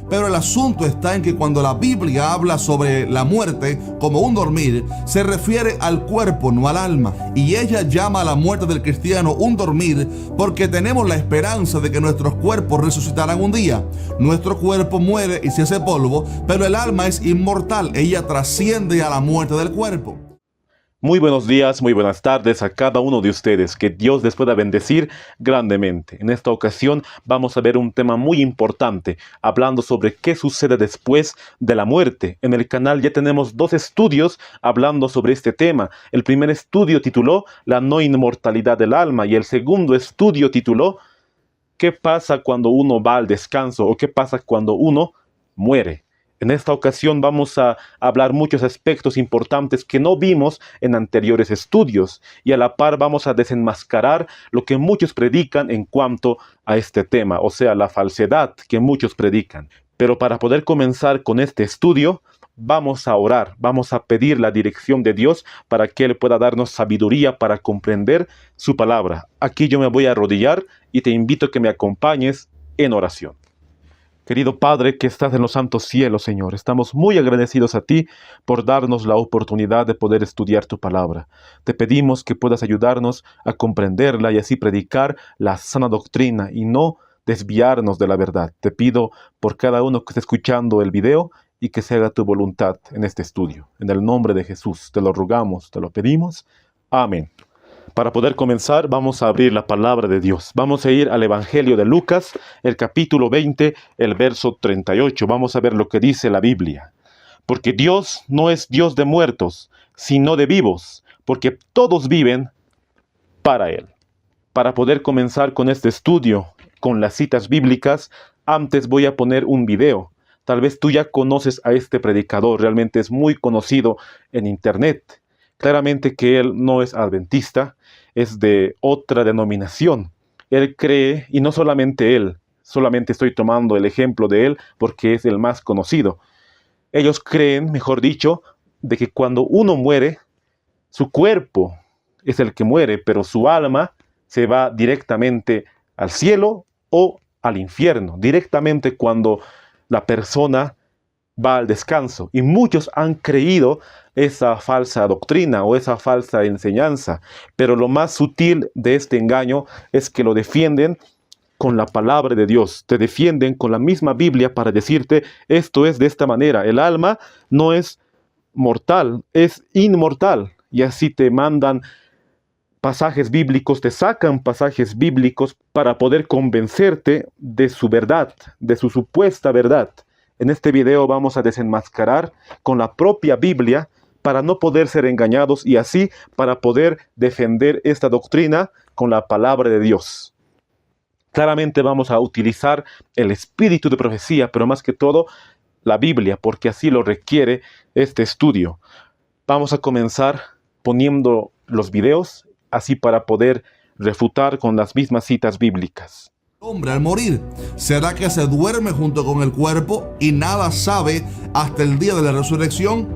Pero el asunto está en que cuando la Biblia habla sobre la muerte como un dormir, se refiere al cuerpo, no al alma. Y ella llama a la muerte del cristiano un dormir porque tenemos la esperanza de que nuestros cuerpos resucitarán un día. Nuestro cuerpo muere y se hace polvo, pero el alma es inmortal. Ella trasciende a la muerte del cuerpo. Muy buenos días, muy buenas tardes a cada uno de ustedes. Que Dios les pueda bendecir grandemente. En esta ocasión vamos a ver un tema muy importante, hablando sobre qué sucede después de la muerte. En el canal ya tenemos 2 estudios hablando sobre este tema. El primer estudio tituló La no inmortalidad del alma y el segundo estudio tituló ¿Qué pasa cuando uno va al descanso o qué pasa cuando uno muere? En esta ocasión vamos a hablar muchos aspectos importantes que no vimos en anteriores estudios y a la par vamos a desenmascarar lo que muchos predican en cuanto a este tema, o sea, la falsedad que muchos predican. Pero para poder comenzar con este estudio, vamos a orar, vamos a pedir la dirección de Dios para que Él pueda darnos sabiduría para comprender su palabra. Aquí yo me voy a arrodillar y te invito a que me acompañes en oración. Querido Padre que estás en los santos cielos, Señor, estamos muy agradecidos a ti por darnos la oportunidad de poder estudiar tu palabra. Te pedimos que puedas ayudarnos a comprenderla y así predicar la sana doctrina y no desviarnos de la verdad. Te pido por cada uno que esté escuchando el video y que se haga tu voluntad en este estudio. En el nombre de Jesús te lo rogamos, te lo pedimos. Amén. Para poder comenzar, vamos a abrir la palabra de Dios. Vamos a ir al Evangelio de Lucas, el capítulo 20, el verso 38. Vamos a ver lo que dice la Biblia. Porque Dios no es Dios de muertos, sino de vivos, porque todos viven para Él. Para poder comenzar con este estudio, con las citas bíblicas, antes voy a poner un video. Tal vez tú ya conoces a este predicador, realmente es muy conocido en internet. Claramente que él no es adventista, es de otra denominación. Él cree, y no solamente él, solamente estoy tomando el ejemplo de él porque es el más conocido. Ellos creen, mejor dicho, de que cuando uno muere, su cuerpo es el que muere, pero su alma se va directamente al cielo o al infierno, directamente cuando la persona va al descanso. Y muchos han creído esa falsa doctrina o esa falsa enseñanza, pero lo más sutil de este engaño es que lo defienden con la palabra de Dios, te defienden con la misma Biblia para decirte esto es de esta manera, el alma no es mortal, es inmortal, y así te mandan pasajes bíblicos, te sacan pasajes bíblicos para poder convencerte de su verdad, de su supuesta verdad. En este video vamos a desenmascarar con la propia Biblia para no poder ser engañados y así para poder defender esta doctrina con la palabra de Dios. Claramente vamos a utilizar el espíritu de profecía, pero más que todo la Biblia, porque así lo requiere este estudio. Vamos a comenzar poniendo los videos, así para poder refutar con las mismas citas bíblicas. Hombre al morir, ¿será que se duerme junto con el cuerpo y nada sabe hasta el día de la resurrección?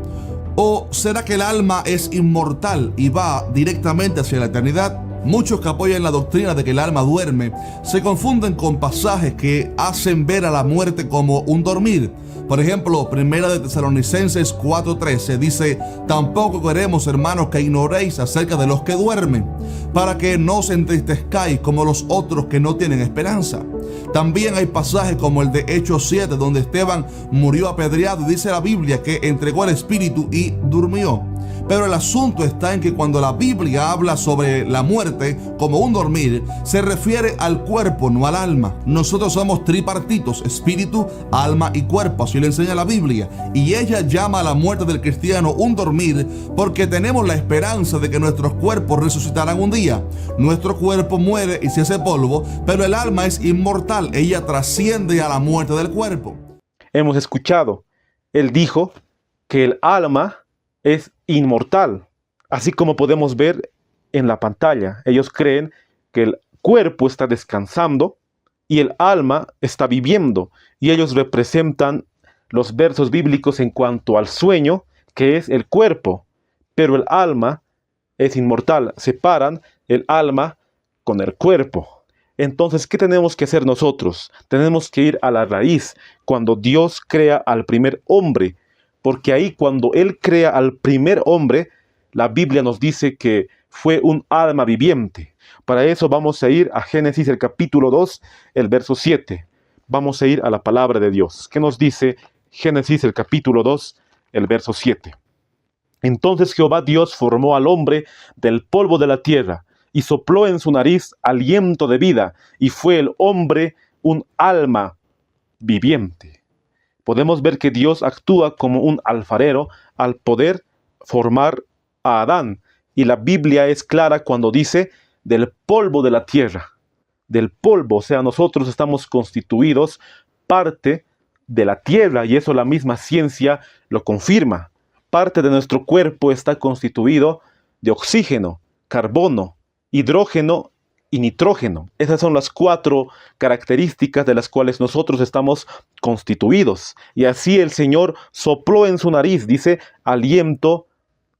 ¿O será que el alma es inmortal y va directamente hacia la eternidad? Muchos que apoyan la doctrina de que el alma duerme se confunden con pasajes que hacen ver a la muerte como un dormir. Por ejemplo, 1 de Tesalonicenses 4:13 dice: tampoco queremos, hermanos, que ignoréis acerca de los que duermen, para que no os entristezcáis como los otros que no tienen esperanza. También hay pasajes como el de Hechos 7, donde Esteban murió apedreado y dice la Biblia que entregó el espíritu y durmió. Pero el asunto está en que cuando la Biblia habla sobre la muerte como un dormir, se refiere al cuerpo, no al alma. Nosotros somos tripartitos, espíritu, alma y cuerpo, así lo enseña la Biblia. Y ella llama a la muerte del cristiano un dormir porque tenemos la esperanza de que nuestros cuerpos resucitarán un día. Nuestro cuerpo muere y se hace polvo, pero el alma es inmortal. Ella trasciende a la muerte del cuerpo. Hemos escuchado, él dijo que el alma es inmortal, así como podemos ver en la pantalla. Ellos creen que el cuerpo está descansando y el alma está viviendo, y ellos representan los versos bíblicos en cuanto al sueño, que es el cuerpo, pero el alma es inmortal. Separan el alma con el cuerpo. Entonces, ¿qué tenemos que hacer nosotros? Tenemos que ir a la raíz, cuando Dios crea al primer hombre, porque ahí cuando Él crea al primer hombre, la Biblia nos dice que fue un alma viviente. Para eso vamos a ir a Génesis el capítulo 2, el verso 7. Vamos a ir a la palabra de Dios. ¿Qué nos dice Génesis el capítulo 2, el verso 7? Entonces Jehová Dios formó al hombre del polvo de la tierra, y sopló en su nariz aliento de vida, y fue el hombre un alma viviente. Podemos ver que Dios actúa como un alfarero al poder formar a Adán, y la Biblia es clara cuando dice del polvo de la tierra, del polvo, o sea, nosotros estamos constituidos parte de la tierra, y eso la misma ciencia lo confirma. Parte de nuestro cuerpo está constituido de oxígeno, carbono, hidrógeno y nitrógeno. Esas son las 4 características de las cuales nosotros estamos constituidos. Y así el Señor sopló en su nariz, dice, aliento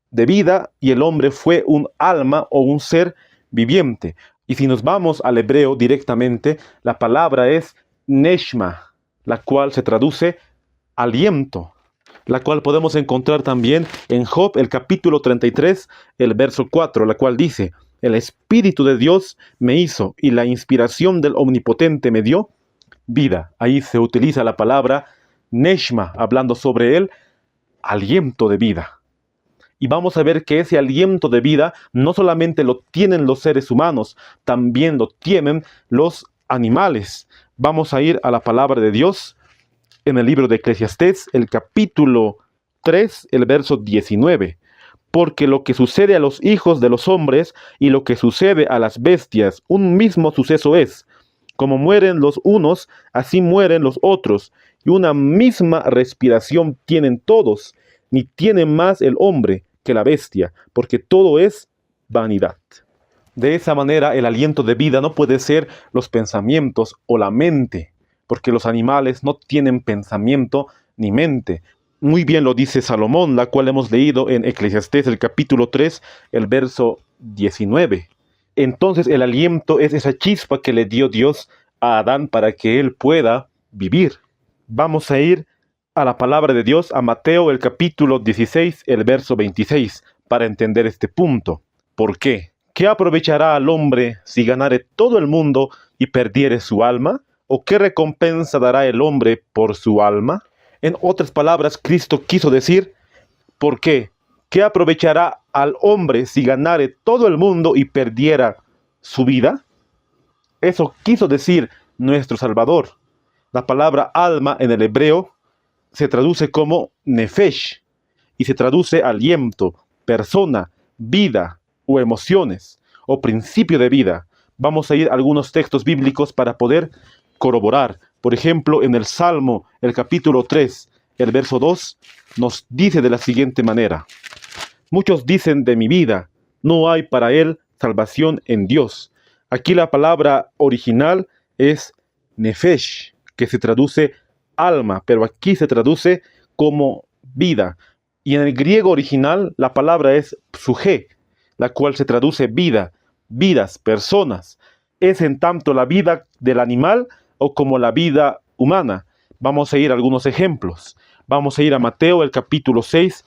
de vida, y el hombre fue un alma o un ser viviente. Y si nos vamos al hebreo directamente, la palabra es neshma, la cual se traduce aliento, la cual podemos encontrar también en Job, el capítulo 33, el verso 4, la cual dice: el Espíritu de Dios me hizo, y la inspiración del Omnipotente me dio vida. Ahí se utiliza la palabra neshma, hablando sobre el aliento de vida. Y vamos a ver que ese aliento de vida no solamente lo tienen los seres humanos, también lo tienen los animales. Vamos a ir a la palabra de Dios en el libro de Eclesiastés, el capítulo 3, el verso 19. Porque lo que sucede a los hijos de los hombres y lo que sucede a las bestias, un mismo suceso es. Como mueren los unos, así mueren los otros, y una misma respiración tienen todos, ni tiene más el hombre que la bestia, porque todo es vanidad. De esa manera, el aliento de vida no puede ser los pensamientos o la mente, porque los animales no tienen pensamiento ni mente. Muy bien lo dice Salomón, la cual hemos leído en Eclesiastés, el capítulo 3, el verso 19. Entonces el aliento es esa chispa que le dio Dios a Adán para que él pueda vivir. Vamos a ir a la palabra de Dios, a Mateo, el capítulo 16, el verso 26, para entender este punto. ¿Por qué? ¿Qué aprovechará al hombre si ganare todo el mundo y perdiere su alma? ¿O qué recompensa dará el hombre por su alma? En otras palabras, Cristo quiso decir, ¿por qué? ¿Qué aprovechará al hombre si ganare todo el mundo y perdiera su vida? Eso quiso decir nuestro Salvador. La palabra alma en el hebreo se traduce como nefesh y se traduce aliento, persona, vida o emociones o principio de vida. Vamos a ir a algunos textos bíblicos para poder corroborar. Por ejemplo, en el Salmo, el capítulo 3, el verso 2, nos dice de la siguiente manera: muchos dicen de mi vida, no hay para él salvación en Dios. Aquí la palabra original es nefesh, que se traduce alma, pero aquí se traduce como vida. Y en el griego original la palabra es psuge, la cual se traduce vida, vidas, personas. Es en tanto la vida del animal o como la vida humana. Vamos a ir a algunos ejemplos. Vamos a ir a Mateo, el capítulo 6,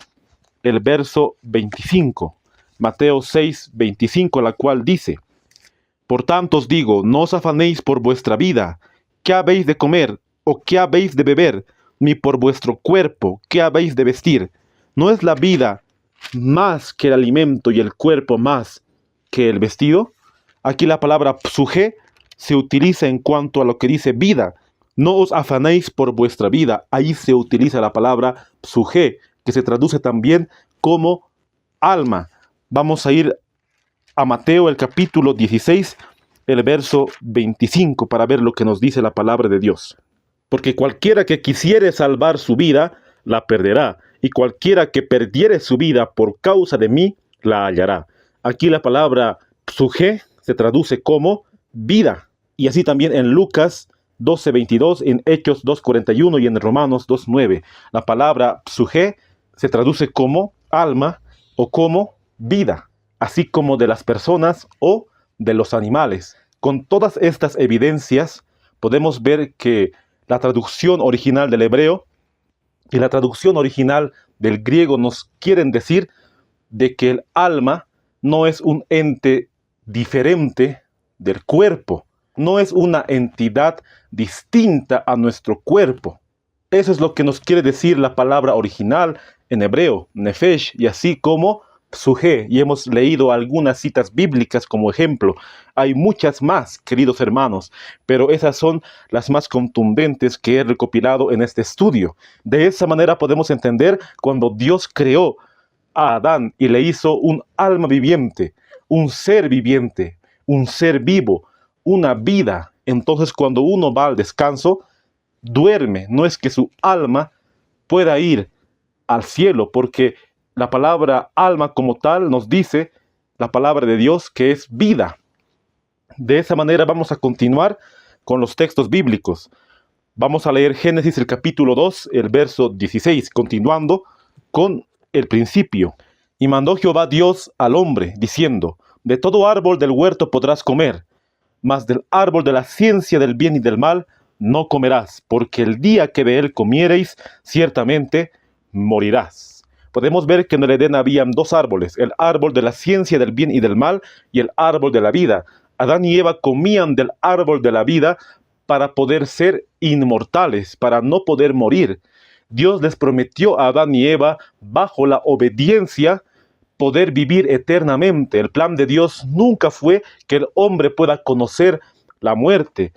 el verso 25. Mateo 6, 25, la cual dice: por tanto os digo, no os afanéis por vuestra vida, qué habéis de comer, o qué habéis de beber, ni por vuestro cuerpo, qué habéis de vestir. ¿No es la vida más que el alimento y el cuerpo más que el vestido? Aquí la palabra psuge se utiliza en cuanto a lo que dice vida. No os afanéis por vuestra vida. Ahí se utiliza la palabra psuge, que se traduce también como alma. Vamos a ir a Mateo, el capítulo 16, el verso 25, para ver lo que nos dice la palabra de Dios. Porque cualquiera que quisiere salvar su vida, la perderá, y cualquiera que perdiere su vida por causa de mí, la hallará. Aquí la palabra psuge se traduce como vida. Y así también en Lucas 12:22, en Hechos 2:41 y en Romanos 2:9. La palabra psuge se traduce como alma o como vida, así como de las personas o de los animales. Con todas estas evidencias, podemos ver que la traducción original del hebreo y la traducción original del griego nos quieren decir de que el alma no es un ente diferente del cuerpo, no es una entidad distinta a nuestro cuerpo. Eso es lo que nos quiere decir la palabra original en hebreo, nefesh, y así como psuché, y hemos leído algunas citas bíblicas como ejemplo. Hay muchas más, queridos hermanos, pero esas son las más contundentes que he recopilado en este estudio. De esa manera podemos entender cuando Dios creó a Adán y le hizo un alma viviente, un ser viviente, un ser vivo, una vida. Entonces cuando uno va al descanso, duerme. No es que su alma pueda ir al cielo, porque la palabra alma como tal nos dice la palabra de Dios que es vida. De esa manera vamos a continuar con los textos bíblicos. Vamos a leer Génesis el capítulo 2, el verso 16, continuando con el principio. Y mandó Jehová Dios al hombre, diciendo: de todo árbol del huerto podrás comer, mas del árbol de la ciencia del bien y del mal no comerás, porque el día que de él comiereis, ciertamente morirás. Podemos ver que en el Edén habían dos árboles, el árbol de la ciencia del bien y del mal y el árbol de la vida. Adán y Eva comían del árbol de la vida para poder ser inmortales, para no poder morir. Dios les prometió a Adán y Eva, bajo la obediencia, poder vivir eternamente. El plan de Dios nunca fue que el hombre pueda conocer la muerte.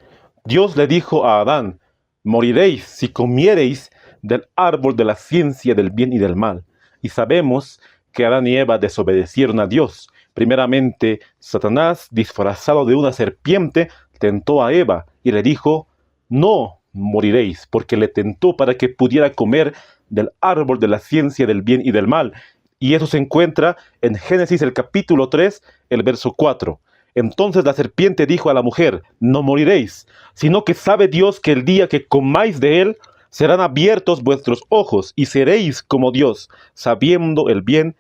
Dios le dijo a Adán: moriréis si comiereis del árbol de la ciencia del bien y del mal. Y sabemos que Adán y Eva desobedecieron a Dios. Primeramente, Satanás, disfrazado de una serpiente, tentó a Eva y le dijo: no moriréis, porque le tentó para que pudiera comer del árbol de la ciencia del bien y del mal. Y eso se encuentra en Génesis el capítulo 3, el verso 4. Entonces la serpiente dijo a la mujer: no moriréis, sino que sabe Dios que el día que comáis de él, serán abiertos vuestros ojos y seréis como Dios, sabiendo el bien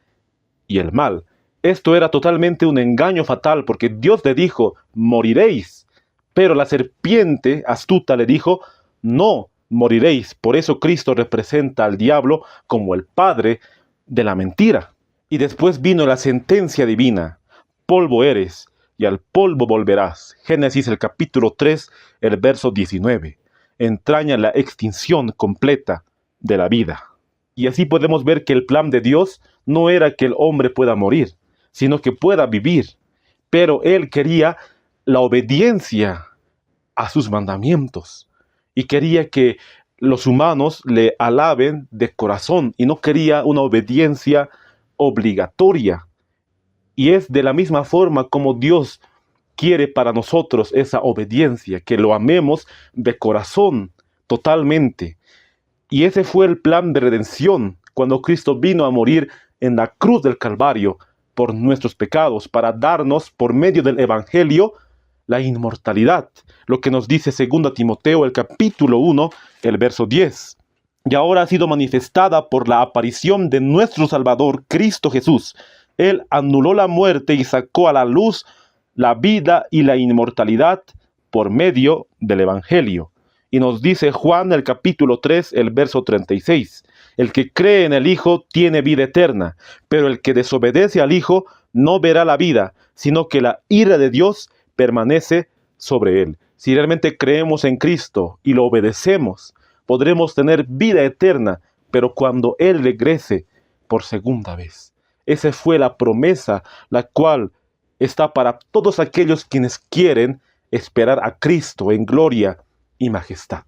y el mal. Esto era totalmente un engaño fatal, porque Dios le dijo: moriréis. Pero la serpiente astuta le dijo: no moriréis. Por eso Cristo representa al diablo como el padre de la mentira. Y después vino la sentencia divina: polvo eres, y al polvo volverás. Génesis el capítulo 3, el verso 19. Entraña la extinción completa de la vida. Y así podemos ver que el plan de Dios no era que el hombre pueda morir, sino que pueda vivir. Pero Él quería la obediencia a sus mandamientos. Y quería que los humanos le alaben de corazón. Y no quería una obediencia obligatoria. Y es de la misma forma como Dios quiere para nosotros esa obediencia, que lo amemos de corazón, totalmente. Y ese fue el plan de redención, cuando Cristo vino a morir en la cruz del Calvario por nuestros pecados, para darnos por medio del Evangelio la inmortalidad, lo que nos dice 2 Timoteo el capítulo 1, el verso 10. Y ahora ha sido manifestada por la aparición de nuestro Salvador, Cristo Jesús. Él anuló la muerte y sacó a la luz la vida y la inmortalidad por medio del Evangelio. Y nos dice Juan el capítulo 3, el verso 36. El que cree en el Hijo tiene vida eterna, pero el que desobedece al Hijo no verá la vida, sino que la ira de Dios permanece sobre él. Si realmente creemos en Cristo y lo obedecemos, podremos tener vida eterna, pero cuando Él regrese por segunda vez. Esa fue la promesa, la cual está para todos aquellos quienes quieren esperar a Cristo en gloria y majestad.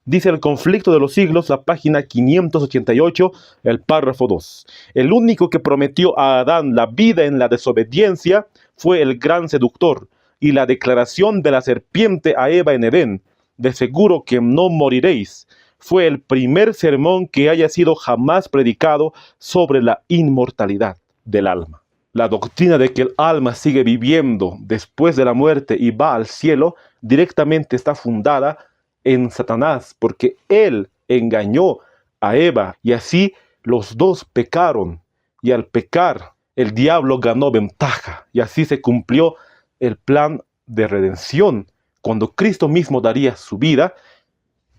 Dice El conflicto de los siglos, la página 588, el párrafo 2. El único que prometió a Adán la vida en la desobediencia fue el gran seductor, y la declaración de la serpiente a Eva en Edén, de seguro que no moriréis, fue el primer sermón que haya sido jamás predicado sobre la inmortalidad del alma. La doctrina de que el alma sigue viviendo después de la muerte y va al cielo directamente está fundada en Satanás, porque él engañó a Eva y así los dos pecaron, y al pecar el diablo ganó ventaja y así se cumplió el plan de redención, cuando Cristo mismo daría su vida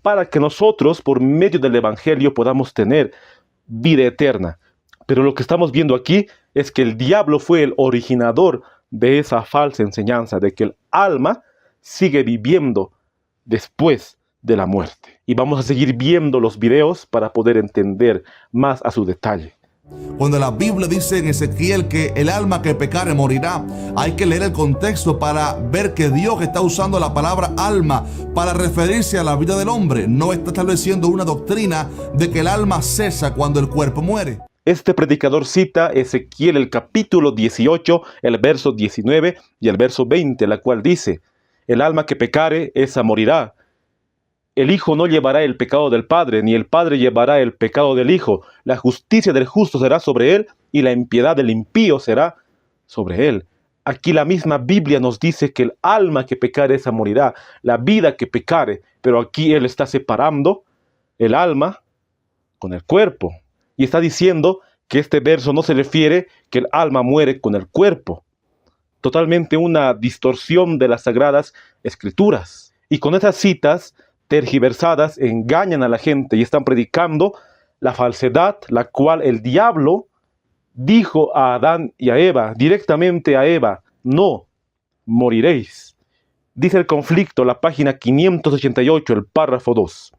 para que nosotros, por medio del Evangelio, podamos tener vida eterna. Pero lo que estamos viendo aquí es que el diablo fue el originador de esa falsa enseñanza, de que el alma sigue viviendo después de la muerte. Y vamos a seguir viendo los videos para poder entender más a su detalle. Cuando la Biblia dice en Ezequiel que el alma que pecare morirá, hay que leer el contexto para ver que Dios está usando la palabra alma para referirse a la vida del hombre. No está estableciendo una doctrina de que el alma cesa cuando el cuerpo muere. Este predicador cita Ezequiel el capítulo 18, el verso 19 y el verso 20, la cual dice: el alma que pecare, esa morirá. El Hijo no llevará el pecado del Padre, ni el Padre llevará el pecado del Hijo. La justicia del justo será sobre él, y la impiedad del impío será sobre él. Aquí la misma Biblia nos dice que el alma que pecare, esa morirá. La vida que pecare, pero aquí él está separando el alma con el cuerpo. Y está diciendo que este verso no se refiere que el alma muere con el cuerpo. Totalmente una distorsión de las Sagradas Escrituras. Y con esas citas tergiversadas engañan a la gente y están predicando la falsedad, la cual el diablo dijo a Adán y a Eva, directamente a Eva: no moriréis. Dice el conflicto, la página 588, el párrafo 2.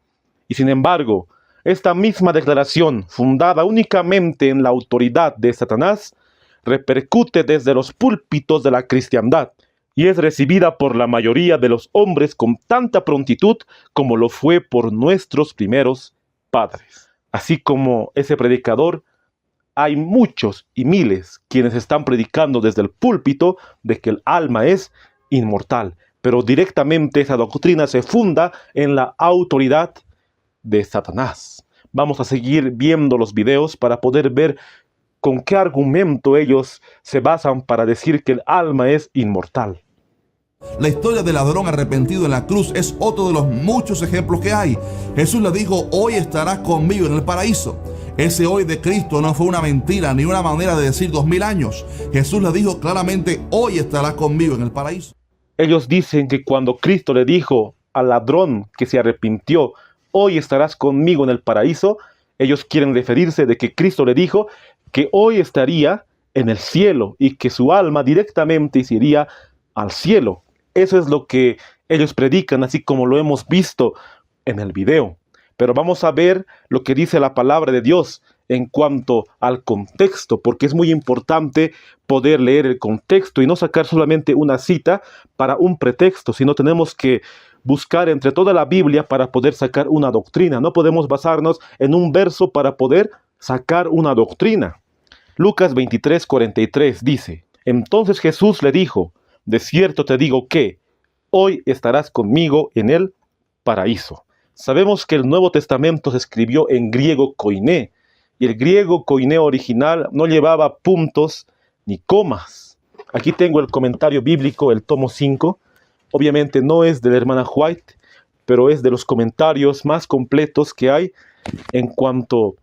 Y sin embargo, esta misma declaración, fundada únicamente en la autoridad de Satanás, repercute desde los púlpitos de la cristiandad y es recibida por la mayoría de los hombres con tanta prontitud como lo fue por nuestros primeros padres. Así como ese predicador, hay muchos y miles quienes están predicando desde el púlpito de que el alma es inmortal, pero directamente esa doctrina se funda en la autoridad de Satanás. Vamos a seguir viendo los videos para poder ver con qué argumento ellos se basan para decir que el alma es inmortal. La historia del ladrón arrepentido en la cruz es otro de los muchos ejemplos que hay. Jesús le dijo: hoy estarás conmigo en el paraíso. Ese hoy de Cristo no fue una mentira ni una manera de decir 2000 años. Jesús le dijo claramente: hoy estarás conmigo en el paraíso. Ellos dicen que cuando Cristo le dijo al ladrón que se arrepintió: hoy estarás conmigo en el paraíso, ellos quieren referirse de que Cristo le dijo que hoy estaría en el cielo y que su alma directamente se iría al cielo. Eso es lo que ellos predican, así como lo hemos visto en el video. Pero vamos a ver lo que dice la palabra de Dios en cuanto al contexto, porque es muy importante poder leer el contexto y no sacar solamente una cita para un pretexto, sino tenemos que buscar entre toda la Biblia para poder sacar una doctrina. No podemos basarnos en un verso para poder sacar una doctrina. Lucas 23:43 dice: entonces Jesús le dijo: de cierto te digo que hoy estarás conmigo en el paraíso. Sabemos que el Nuevo Testamento se escribió en griego koiné, y el griego koiné original no llevaba puntos ni comas. Aquí tengo el comentario bíblico, el tomo 5. Obviamente no es de la hermana White, pero es de los comentarios más completos que hay en cuanto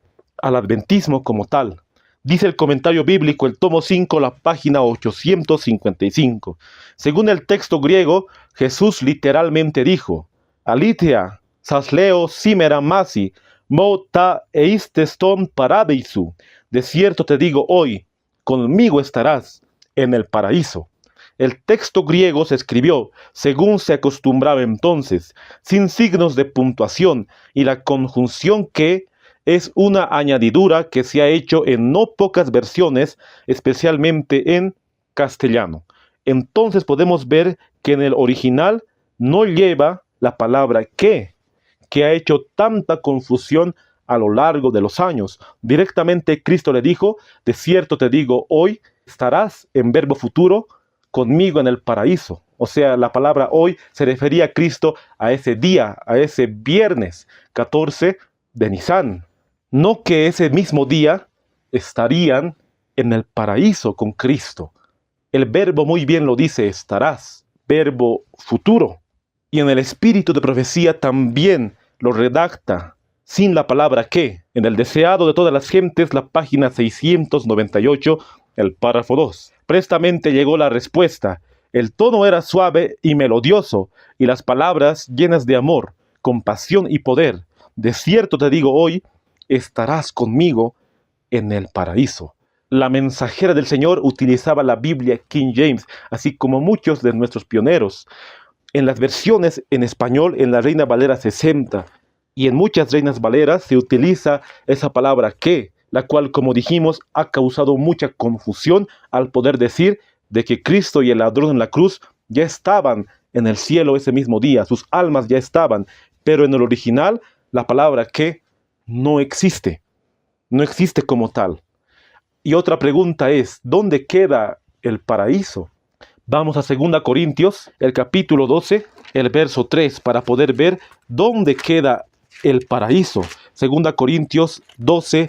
al adventismo como tal. Dice el comentario bíblico, el tomo 5, la página 855. Según el texto griego, Jesús literalmente dijo: Alitea, sasleo simera masi, mo ta eisteston paradeisu. De cierto te digo hoy, conmigo estarás en el paraíso. El texto griego se escribió según se acostumbraba entonces, sin signos de puntuación, y la conjunción que es una añadidura que se ha hecho en no pocas versiones, especialmente en castellano. Entonces podemos ver que en el original no lleva la palabra que ha hecho tanta confusión a lo largo de los años. Directamente Cristo le dijo: de cierto te digo, hoy estarás, en verbo futuro, conmigo en el paraíso. O sea, la palabra hoy se refería a Cristo a ese día, a ese viernes 14 de Nisan. No que ese mismo día estarían en el paraíso con Cristo. El verbo muy bien lo dice: estarás, verbo futuro. Y en el espíritu de profecía también lo redacta sin la palabra que. En el deseado de todas las gentes, la página 698, el párrafo 2. Prestamente llegó la respuesta. El tono era suave y melodioso, y las palabras llenas de amor, compasión y poder. De cierto te digo hoy, estarás conmigo en el paraíso. La mensajera del Señor utilizaba la Biblia King James, así como muchos de nuestros pioneros. En las versiones en español, en la Reina Valera 60 y en muchas Reinas Valeras se utiliza esa palabra que, la cual, como dijimos, ha causado mucha confusión al poder decir de que Cristo y el ladrón en la cruz ya estaban en el cielo ese mismo día, sus almas ya estaban, pero en el original la palabra que no existe como tal. Y otra pregunta es, ¿dónde queda el paraíso? Vamos a 2 Corintios, el capítulo 12, el verso 3, para poder ver dónde queda el paraíso. 2 Corintios 12,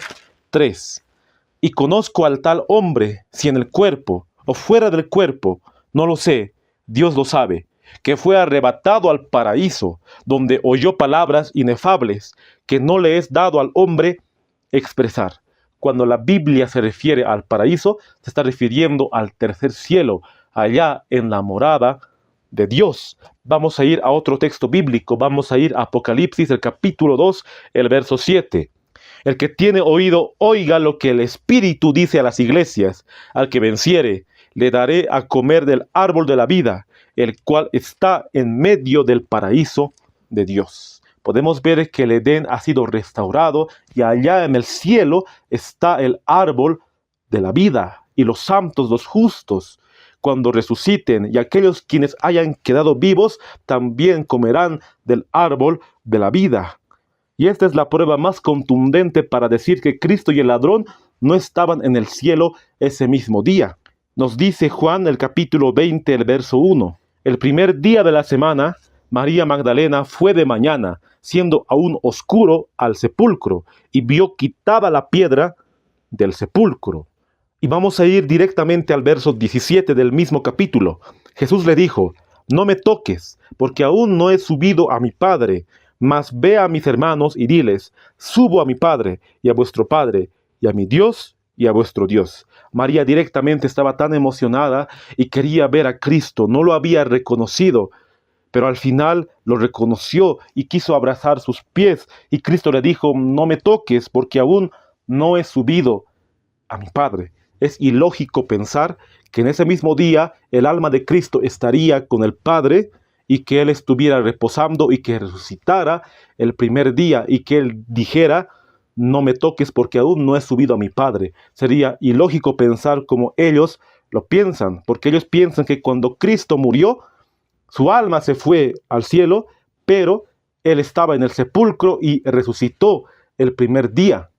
3. Y conozco al tal hombre, si en el cuerpo o fuera del cuerpo, no lo sé, Dios lo sabe, que fue arrebatado al paraíso, donde oyó palabras inefables que no le es dado al hombre expresar. Cuando la Biblia se refiere al paraíso, se está refiriendo al tercer cielo, allá en la morada de Dios. Vamos a ir a otro texto bíblico, vamos a ir a Apocalipsis, el capítulo 2, el verso 7. El que tiene oído, oiga lo que el Espíritu dice a las iglesias. Al que venciere, le daré a comer del árbol de la vida, el cual está en medio del paraíso de Dios. Podemos ver que el Edén ha sido restaurado y allá en el cielo está el árbol de la vida. Y los santos, los justos, cuando resuciten, y aquellos quienes hayan quedado vivos, también comerán del árbol de la vida. Y esta es la prueba más contundente para decir que Cristo y el ladrón no estaban en el cielo ese mismo día. Nos dice Juan el capítulo 20, el verso 1. El primer día de la semana, María Magdalena fue de mañana, siendo aún oscuro, al sepulcro, y vio quitada la piedra del sepulcro. Y vamos a ir directamente al verso 17 del mismo capítulo. Jesús le dijo, no me toques, porque aún no he subido a mi Padre, mas ve a mis hermanos y diles, subo a mi Padre y a vuestro Padre, y a mi Dios y a vuestro Dios. María directamente estaba tan emocionada y quería ver a Cristo, no lo había reconocido, pero al final lo reconoció y quiso abrazar sus pies, y Cristo le dijo, no me toques, porque aún no he subido a mi Padre. Es ilógico pensar que en ese mismo día el alma de Cristo estaría con el Padre y que Él estuviera reposando y que resucitara el primer día y que Él dijera, no me toques porque aún no he subido a mi Padre. Sería ilógico pensar como ellos lo piensan, porque ellos piensan que cuando Cristo murió, su alma se fue al cielo, pero Él estaba en el sepulcro y resucitó el primer día.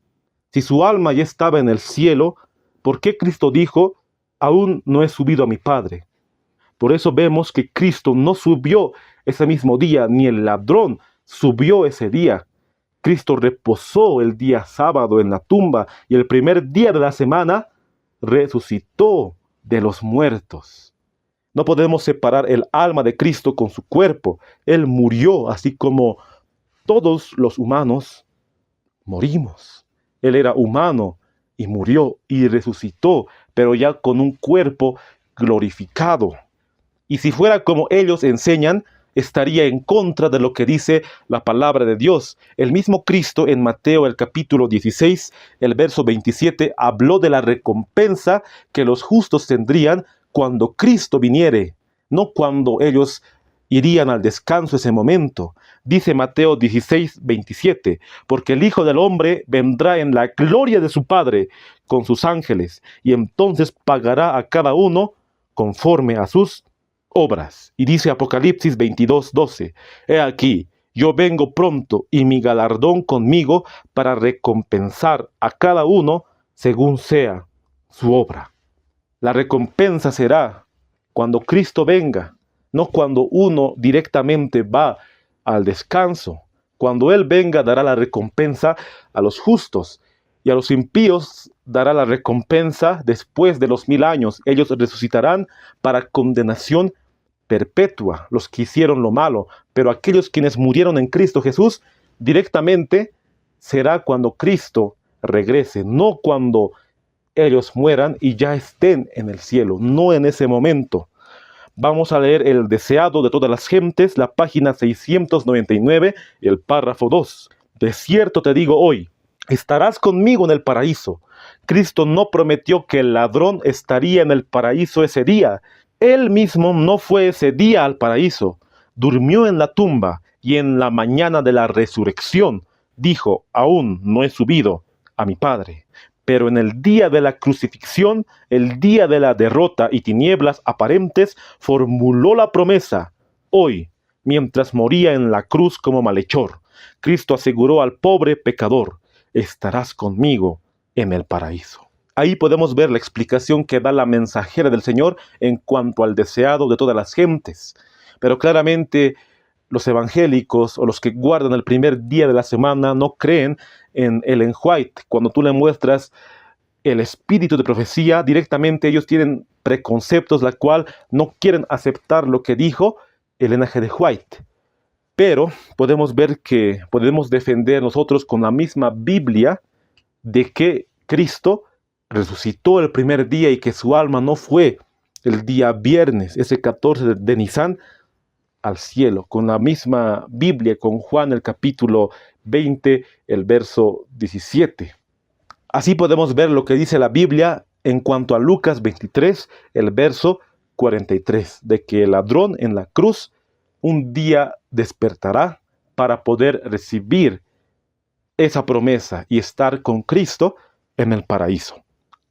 Si su alma ya estaba en el cielo, ¿por qué Cristo dijo, aún no he subido a mi Padre? Por eso vemos que Cristo no subió ese mismo día, ni el ladrón subió ese día. Cristo reposó el día sábado en la tumba y el primer día de la semana resucitó de los muertos. No podemos separar el alma de Cristo con su cuerpo. Él murió así como todos los humanos morimos. Él era humano y murió y resucitó, pero ya con un cuerpo glorificado. Y si fuera como ellos enseñan, estaría en contra de lo que dice la palabra de Dios. El mismo Cristo en Mateo el capítulo 16, el verso 27, habló de la recompensa que los justos tendrían cuando Cristo viniere, no cuando ellos irían al descanso ese momento. Dice Mateo 16, 27, porque el Hijo del Hombre vendrá en la gloria de su Padre con sus ángeles, y entonces pagará a cada uno conforme a sus obras. Y dice Apocalipsis 22, 12, he aquí, yo vengo pronto y mi galardón conmigo para recompensar a cada uno según sea su obra. La recompensa será cuando Cristo venga, no cuando uno directamente va al descanso. Cuando Él venga dará la recompensa a los justos y a los impíos dará la recompensa después de los 1000 años. Ellos resucitarán para condenación perpetua, los que hicieron lo malo, pero aquellos quienes murieron en Cristo Jesús directamente será cuando Cristo regrese, no cuando ellos mueran y ya estén en el cielo, no en ese momento. Vamos a leer el deseado de todas las gentes, la página 699, el párrafo 2. De cierto te digo hoy, estarás conmigo en el paraíso. Cristo no prometió que el ladrón estaría en el paraíso ese día. Él mismo no fue ese día al paraíso. Durmió en la tumba y en la mañana de la resurrección dijo, aún no he subido a mi Padre. Pero en el día de la crucifixión, el día de la derrota y tinieblas aparentes, formuló la promesa. Hoy, mientras moría en la cruz como malhechor, Cristo aseguró al pobre pecador, estarás conmigo en el paraíso. Ahí podemos ver la explicación que da la mensajera del Señor en cuanto al deseado de todas las gentes. Pero claramente los evangélicos o los que guardan el primer día de la semana no creen en Ellen White. Cuando tú le muestras el espíritu de profecía, directamente ellos tienen preconceptos, la cual no quieren aceptar lo que dijo Ellen G. de White. Pero podemos ver que podemos defender nosotros con la misma Biblia de que Cristo resucitó el primer día y que su alma no fue el día viernes, ese 14 de Nisan, al cielo. Con la misma Biblia, con Juan el capítulo 20, el verso 17. Así podemos ver lo que dice la Biblia en cuanto a Lucas 23, el verso 43, de que el ladrón en la cruz un día despertará para poder recibir esa promesa y estar con Cristo en el paraíso.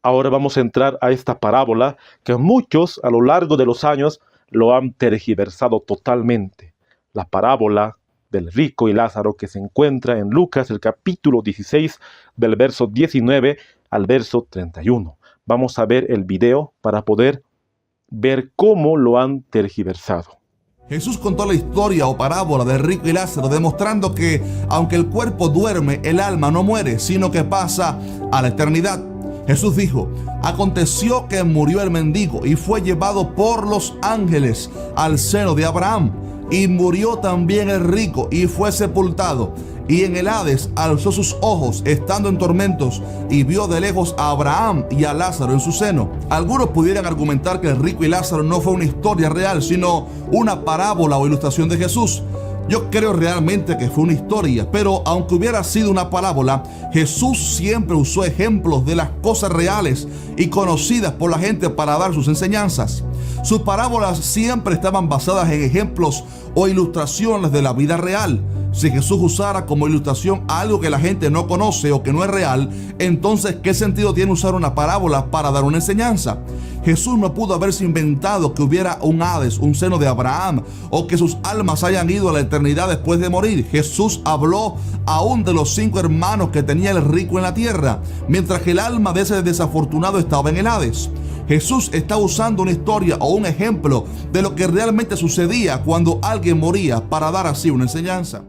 Ahora vamos a entrar a esta parábola que muchos a lo largo de los años lo han tergiversado totalmente. La parábola del rico y Lázaro, que se encuentra en Lucas el capítulo 16 del verso 19 al verso 31. Vamos a ver el video para poder ver cómo lo han tergiversado. Jesús contó la historia o parábola del rico y Lázaro, demostrando que aunque el cuerpo duerme, el alma no muere, sino que pasa a la eternidad. Jesús dijo, aconteció que murió el mendigo y fue llevado por los ángeles al seno de Abraham. Y murió también el rico y fue sepultado. Y en el Hades alzó sus ojos, estando en tormentos, y vio de lejos a Abraham y a Lázaro en su seno. Algunos pudieran argumentar que el rico y Lázaro no fue una historia real, sino una parábola o ilustración de Jesús. Yo creo realmente que fue una historia, pero aunque hubiera sido una parábola, Jesús siempre usó ejemplos de las cosas reales y conocidas por la gente para dar sus enseñanzas. Sus parábolas siempre estaban basadas en ejemplos o ilustraciones de la vida real. Si Jesús usara como ilustración algo que la gente no conoce o que no es real, entonces ¿qué sentido tiene usar una parábola para dar una enseñanza? Jesús no pudo haberse inventado que hubiera un Hades, un seno de Abraham, o que sus almas hayan ido a la eternidad después de morir. Jesús habló aún de los 5 hermanos que tenía el rico en la tierra, mientras que el alma de ese desafortunado estaba en el Hades. Jesús está usando una historia o un ejemplo de lo que realmente sucedía cuando alguien moría para dar así una enseñanza.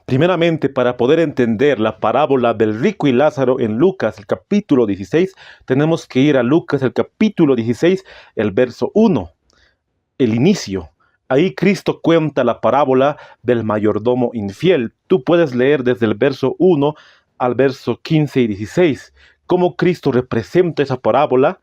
Primeramente, para poder entender la parábola del rico y Lázaro en Lucas, el capítulo 16, tenemos que ir a Lucas, el capítulo 16, el verso 1, el inicio. Ahí Cristo cuenta la parábola del mayordomo infiel. Tú puedes leer desde el verso 1 al verso 15 y 16, cómo Cristo representa esa parábola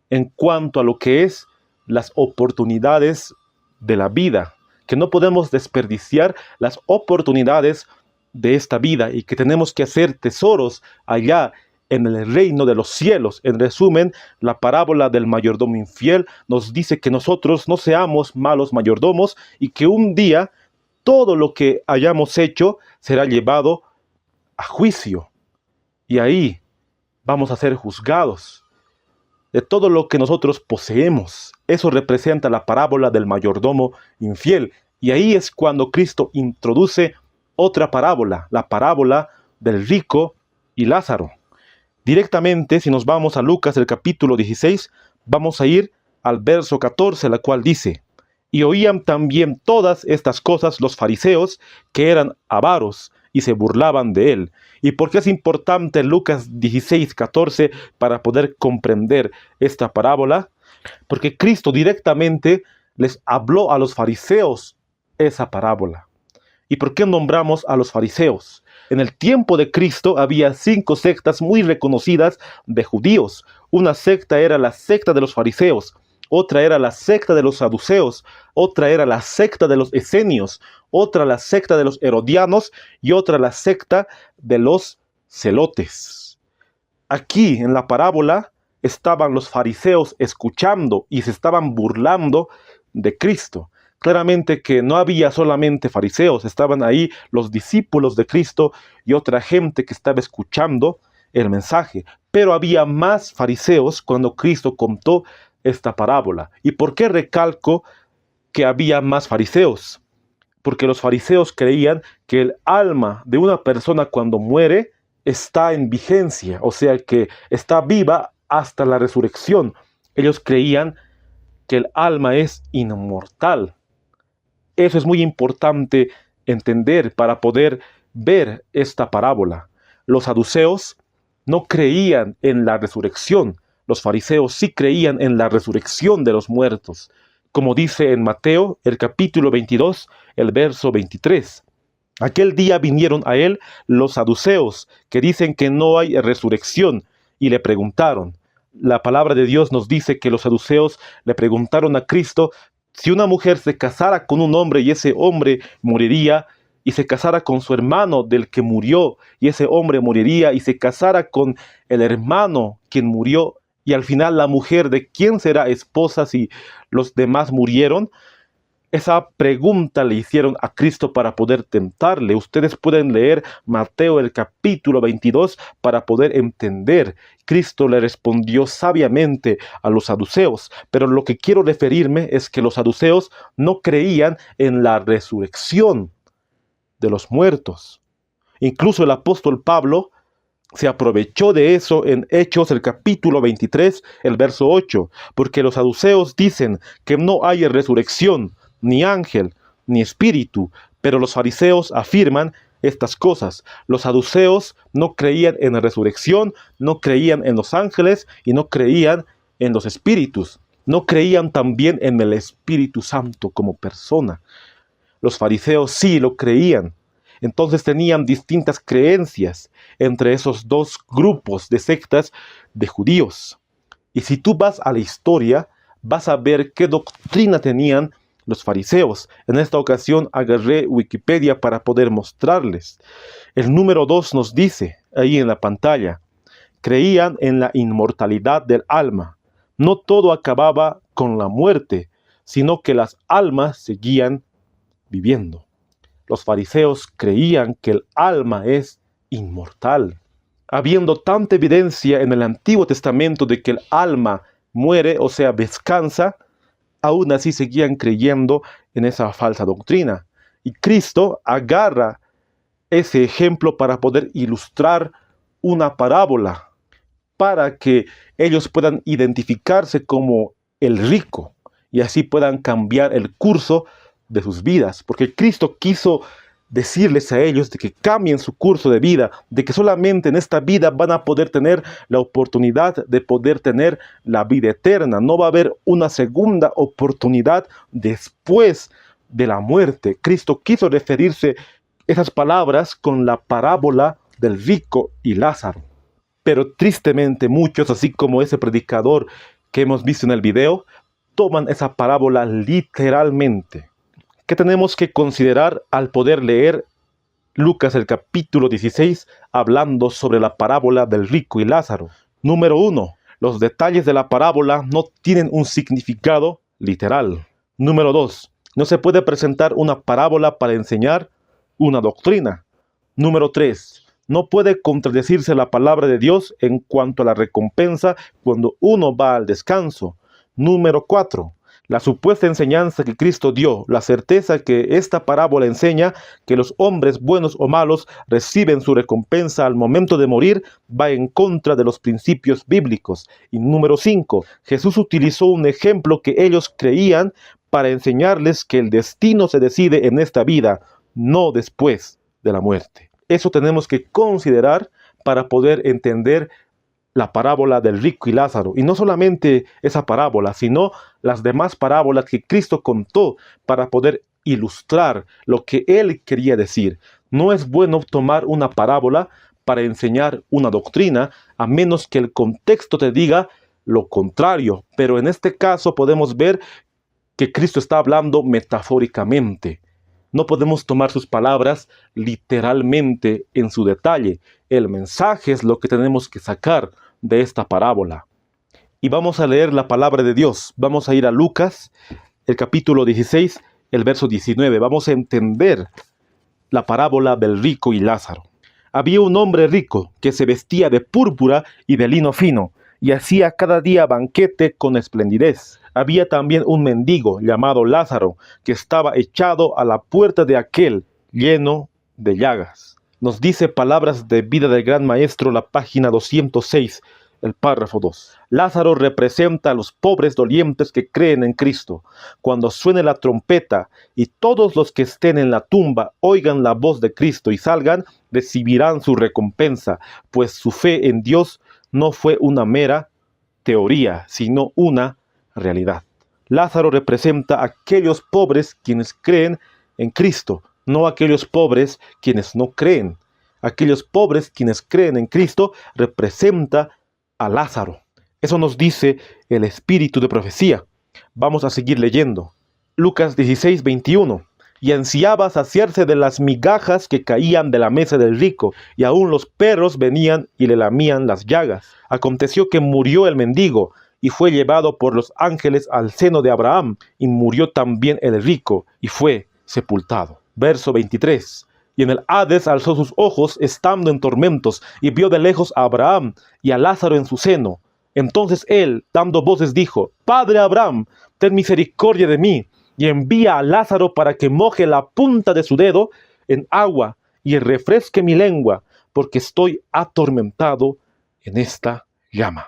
en cuanto a lo que es las oportunidades de la vida, que no podemos desperdiciar las oportunidades de esta vida y que tenemos que hacer tesoros allá en el reino de los cielos. En resumen, la parábola del mayordomo infiel nos dice que nosotros no seamos malos mayordomos y que un día todo lo que hayamos hecho será llevado a juicio. Y ahí vamos a ser juzgados de todo lo que nosotros poseemos. Eso representa la parábola del mayordomo infiel. Y ahí es cuando Cristo introduce otra parábola, la parábola del rico y Lázaro. Directamente, si nos vamos a Lucas, el capítulo 16, vamos a ir al verso 14, la cual dice, y oían también todas estas cosas los fariseos, que eran avaros, y se burlaban de él. ¿Y por qué es importante Lucas 16, 14 para poder comprender esta parábola? Porque Cristo directamente les habló a los fariseos esa parábola. ¿Y por qué nombramos a los fariseos? En el tiempo de Cristo había 5 sectas muy reconocidas de judíos. Una secta era la secta de los fariseos, otra era la secta de los saduceos, otra era la secta de los esenios, otra la secta de los herodianos y otra la secta de los celotes. Aquí en la parábola estaban los fariseos escuchando y se estaban burlando de Cristo. Claramente que no había solamente fariseos, estaban ahí los discípulos de Cristo y otra gente que estaba escuchando el mensaje. Pero había más fariseos cuando Cristo contó esta parábola. ¿Y por qué recalco que había más fariseos? Porque los fariseos creían que el alma de una persona cuando muere está en vigencia, o sea que está viva hasta la resurrección. Ellos creían que el alma es inmortal. Eso es muy importante entender para poder ver esta parábola. Los saduceos no creían en la resurrección. Los fariseos sí creían en la resurrección de los muertos. Como dice en Mateo, el capítulo 22, el verso 23. Aquel día vinieron a él los saduceos, que dicen que no hay resurrección, y le preguntaron. La palabra de Dios nos dice que los saduceos le preguntaron a Cristo si una mujer se casara con un hombre y ese hombre moriría, y se casara con su hermano del que murió, y ese hombre moriría, y se casara con el hermano quien murió, y al final la mujer de quién será esposa si los demás murieron. Esa pregunta le hicieron a Cristo para poder tentarle. Ustedes pueden leer Mateo el capítulo 22 para poder entender. Cristo le respondió sabiamente a los saduceos, pero lo que quiero referirme es que los saduceos no creían en la resurrección de los muertos. Incluso el apóstol Pablo se aprovechó de eso en Hechos el capítulo 23, el verso 8, porque los saduceos dicen que no hay resurrección, ni ángel, ni espíritu, pero los fariseos afirman estas cosas. Los saduceos no creían en la resurrección, no creían en los ángeles y no creían en los espíritus. No creían también en el Espíritu Santo como persona. Los fariseos sí lo creían. Entonces tenían distintas creencias entre esos dos grupos de sectas de judíos. Y si tú vas a la historia, vas a ver qué doctrina tenían los fariseos. En esta ocasión agarré Wikipedia para poder mostrarles. El número 2 nos dice, ahí en la pantalla, creían en la inmortalidad del alma. No todo acababa con la muerte, sino que las almas seguían viviendo. Los fariseos creían que el alma es inmortal. Habiendo tanta evidencia en el Antiguo Testamento de que el alma muere, o sea, descansa, aún así seguían creyendo en esa falsa doctrina. Y Cristo agarra ese ejemplo para poder ilustrar una parábola, para que ellos puedan identificarse como el rico y así puedan cambiar el curso de sus vidas. Porque Cristo quiso decirles a ellos de que cambien su curso de vida, de que solamente en esta vida van a poder tener la oportunidad de poder tener la vida eterna. No va a haber una segunda oportunidad después de la muerte. Cristo quiso referirse esas palabras con la parábola del rico y Lázaro. Pero tristemente muchos, así como ese predicador que hemos visto en el video, toman esa parábola literalmente. ¿Qué tenemos que considerar al poder leer Lucas el capítulo 16 hablando sobre la parábola del rico y Lázaro? Número 1. Los detalles de la parábola no tienen un significado literal. Número 2. No se puede presentar una parábola para enseñar una doctrina. Número 3. No puede contradecirse la palabra de Dios en cuanto a la recompensa cuando uno va al descanso. Número 4. La supuesta enseñanza que Cristo dio, la certeza que esta parábola enseña que los hombres buenos o malos reciben su recompensa al momento de morir, va en contra de los principios bíblicos. Y número 5, Jesús utilizó un ejemplo que ellos creían para enseñarles que el destino se decide en esta vida, no después de la muerte. Eso tenemos que considerar para poder entender la parábola del rico y Lázaro. Y no solamente esa parábola, sino las demás parábolas que Cristo contó para poder ilustrar lo que Él quería decir. No es bueno tomar una parábola para enseñar una doctrina, a menos que el contexto te diga lo contrario. Pero en este caso podemos ver que Cristo está hablando metafóricamente. No podemos tomar sus palabras literalmente en su detalle. El mensaje es lo que tenemos que sacar de esta parábola. Y vamos a leer la palabra de Dios. Vamos a ir a Lucas, el capítulo 16, el verso 19. Vamos a entender la parábola del rico y Lázaro. Había un hombre rico que se vestía de púrpura y de lino fino, y hacía cada día banquete con esplendidez. Había también un mendigo llamado Lázaro, que estaba echado a la puerta de aquel, lleno de llagas. Nos dice Palabras de Vida del Gran Maestro, la página 206, el párrafo 2. Lázaro representa a los pobres dolientes que creen en Cristo. Cuando suene la trompeta y todos los que estén en la tumba oigan la voz de Cristo y salgan, recibirán su recompensa, pues su fe en Dios no fue una mera teoría, sino una realidad. Lázaro representa a aquellos pobres quienes creen en Cristo, no a aquellos pobres quienes no creen. Aquellos pobres quienes creen en Cristo representa a Lázaro. Eso nos dice el espíritu de profecía. Vamos a seguir leyendo. Lucas 16, 21. Y ansiaba saciarse de las migajas que caían de la mesa del rico, y aún los perros venían y le lamían las llagas. Aconteció que murió el mendigo, y fue llevado por los ángeles al seno de Abraham, y murió también el rico, y fue sepultado. Verso 23. Y en el Hades alzó sus ojos, estando en tormentos, y vio de lejos a Abraham y a Lázaro en su seno. Entonces él, dando voces, dijo: Padre Abraham, ten misericordia de mí, y envía a Lázaro para que moje la punta de su dedo en agua, y refresque mi lengua, porque estoy atormentado en esta llama.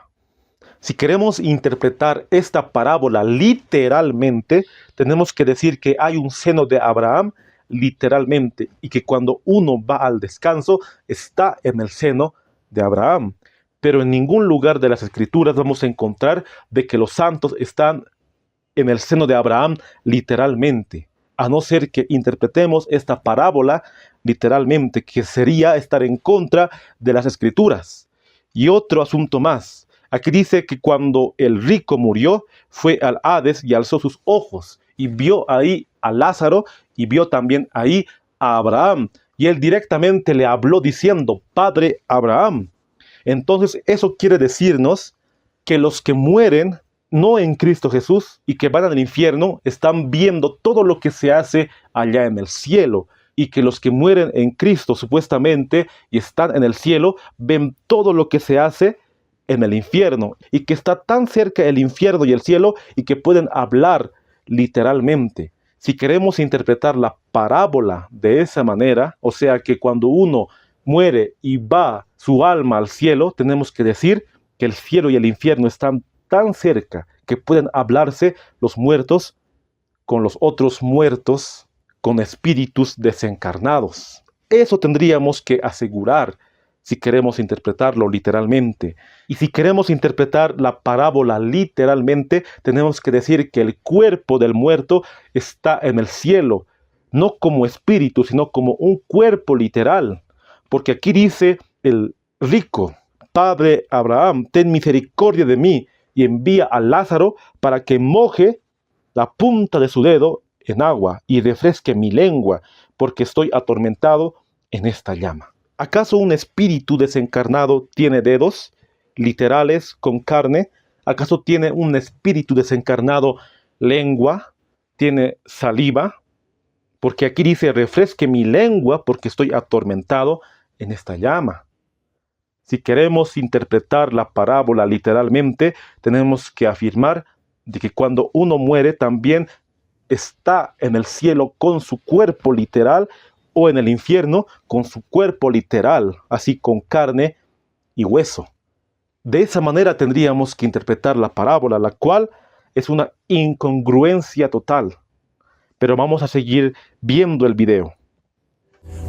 Si queremos interpretar esta parábola literalmente, tenemos que decir que hay un seno de Abraham literalmente, y que cuando uno va al descanso está en el seno de Abraham. Pero en ningún lugar de las Escrituras vamos a encontrar de que los santos están en el seno de Abraham literalmente, a no ser que interpretemos esta parábola literalmente, que sería estar en contra de las Escrituras. Y otro asunto más. Aquí dice que cuando el rico murió, fue al Hades y alzó sus ojos, y vio ahí a Lázaro, y vio también ahí a Abraham. Y él directamente le habló diciendo: Padre Abraham. Entonces eso quiere decirnos que los que mueren no en Cristo Jesús y que van al infierno están viendo todo lo que se hace allá en el cielo. Y que los que mueren en Cristo supuestamente y están en el cielo ven todo lo que se hace en el infierno, y que está tan cerca el infierno y el cielo y que pueden hablar literalmente. Si queremos interpretar la parábola de esa manera, o sea que cuando uno muere y va su alma al cielo, tenemos que decir que el cielo y el infierno están tan cerca que pueden hablarse los muertos con los otros muertos, con espíritus desencarnados. Eso tendríamos que asegurar si queremos interpretarlo literalmente. Y si queremos interpretar la parábola literalmente, tenemos que decir que el cuerpo del muerto está en el cielo, no como espíritu, sino como un cuerpo literal. Porque aquí dice el rico: Padre Abraham, ten misericordia de mí, y envía a Lázaro para que moje la punta de su dedo en agua y refresque mi lengua, porque estoy atormentado en esta llama. ¿Acaso un espíritu desencarnado tiene dedos literales con carne? ¿Acaso tiene un espíritu desencarnado lengua? ¿Tiene saliva? Porque aquí dice: refresque mi lengua porque estoy atormentado en esta llama. Si queremos interpretar la parábola literalmente, tenemos que afirmar de que cuando uno muere también está en el cielo con su cuerpo literal, o en el infierno con su cuerpo literal, así con carne y hueso. De esa manera tendríamos que interpretar la parábola, la cual es una incongruencia total. Pero vamos a seguir viendo el video.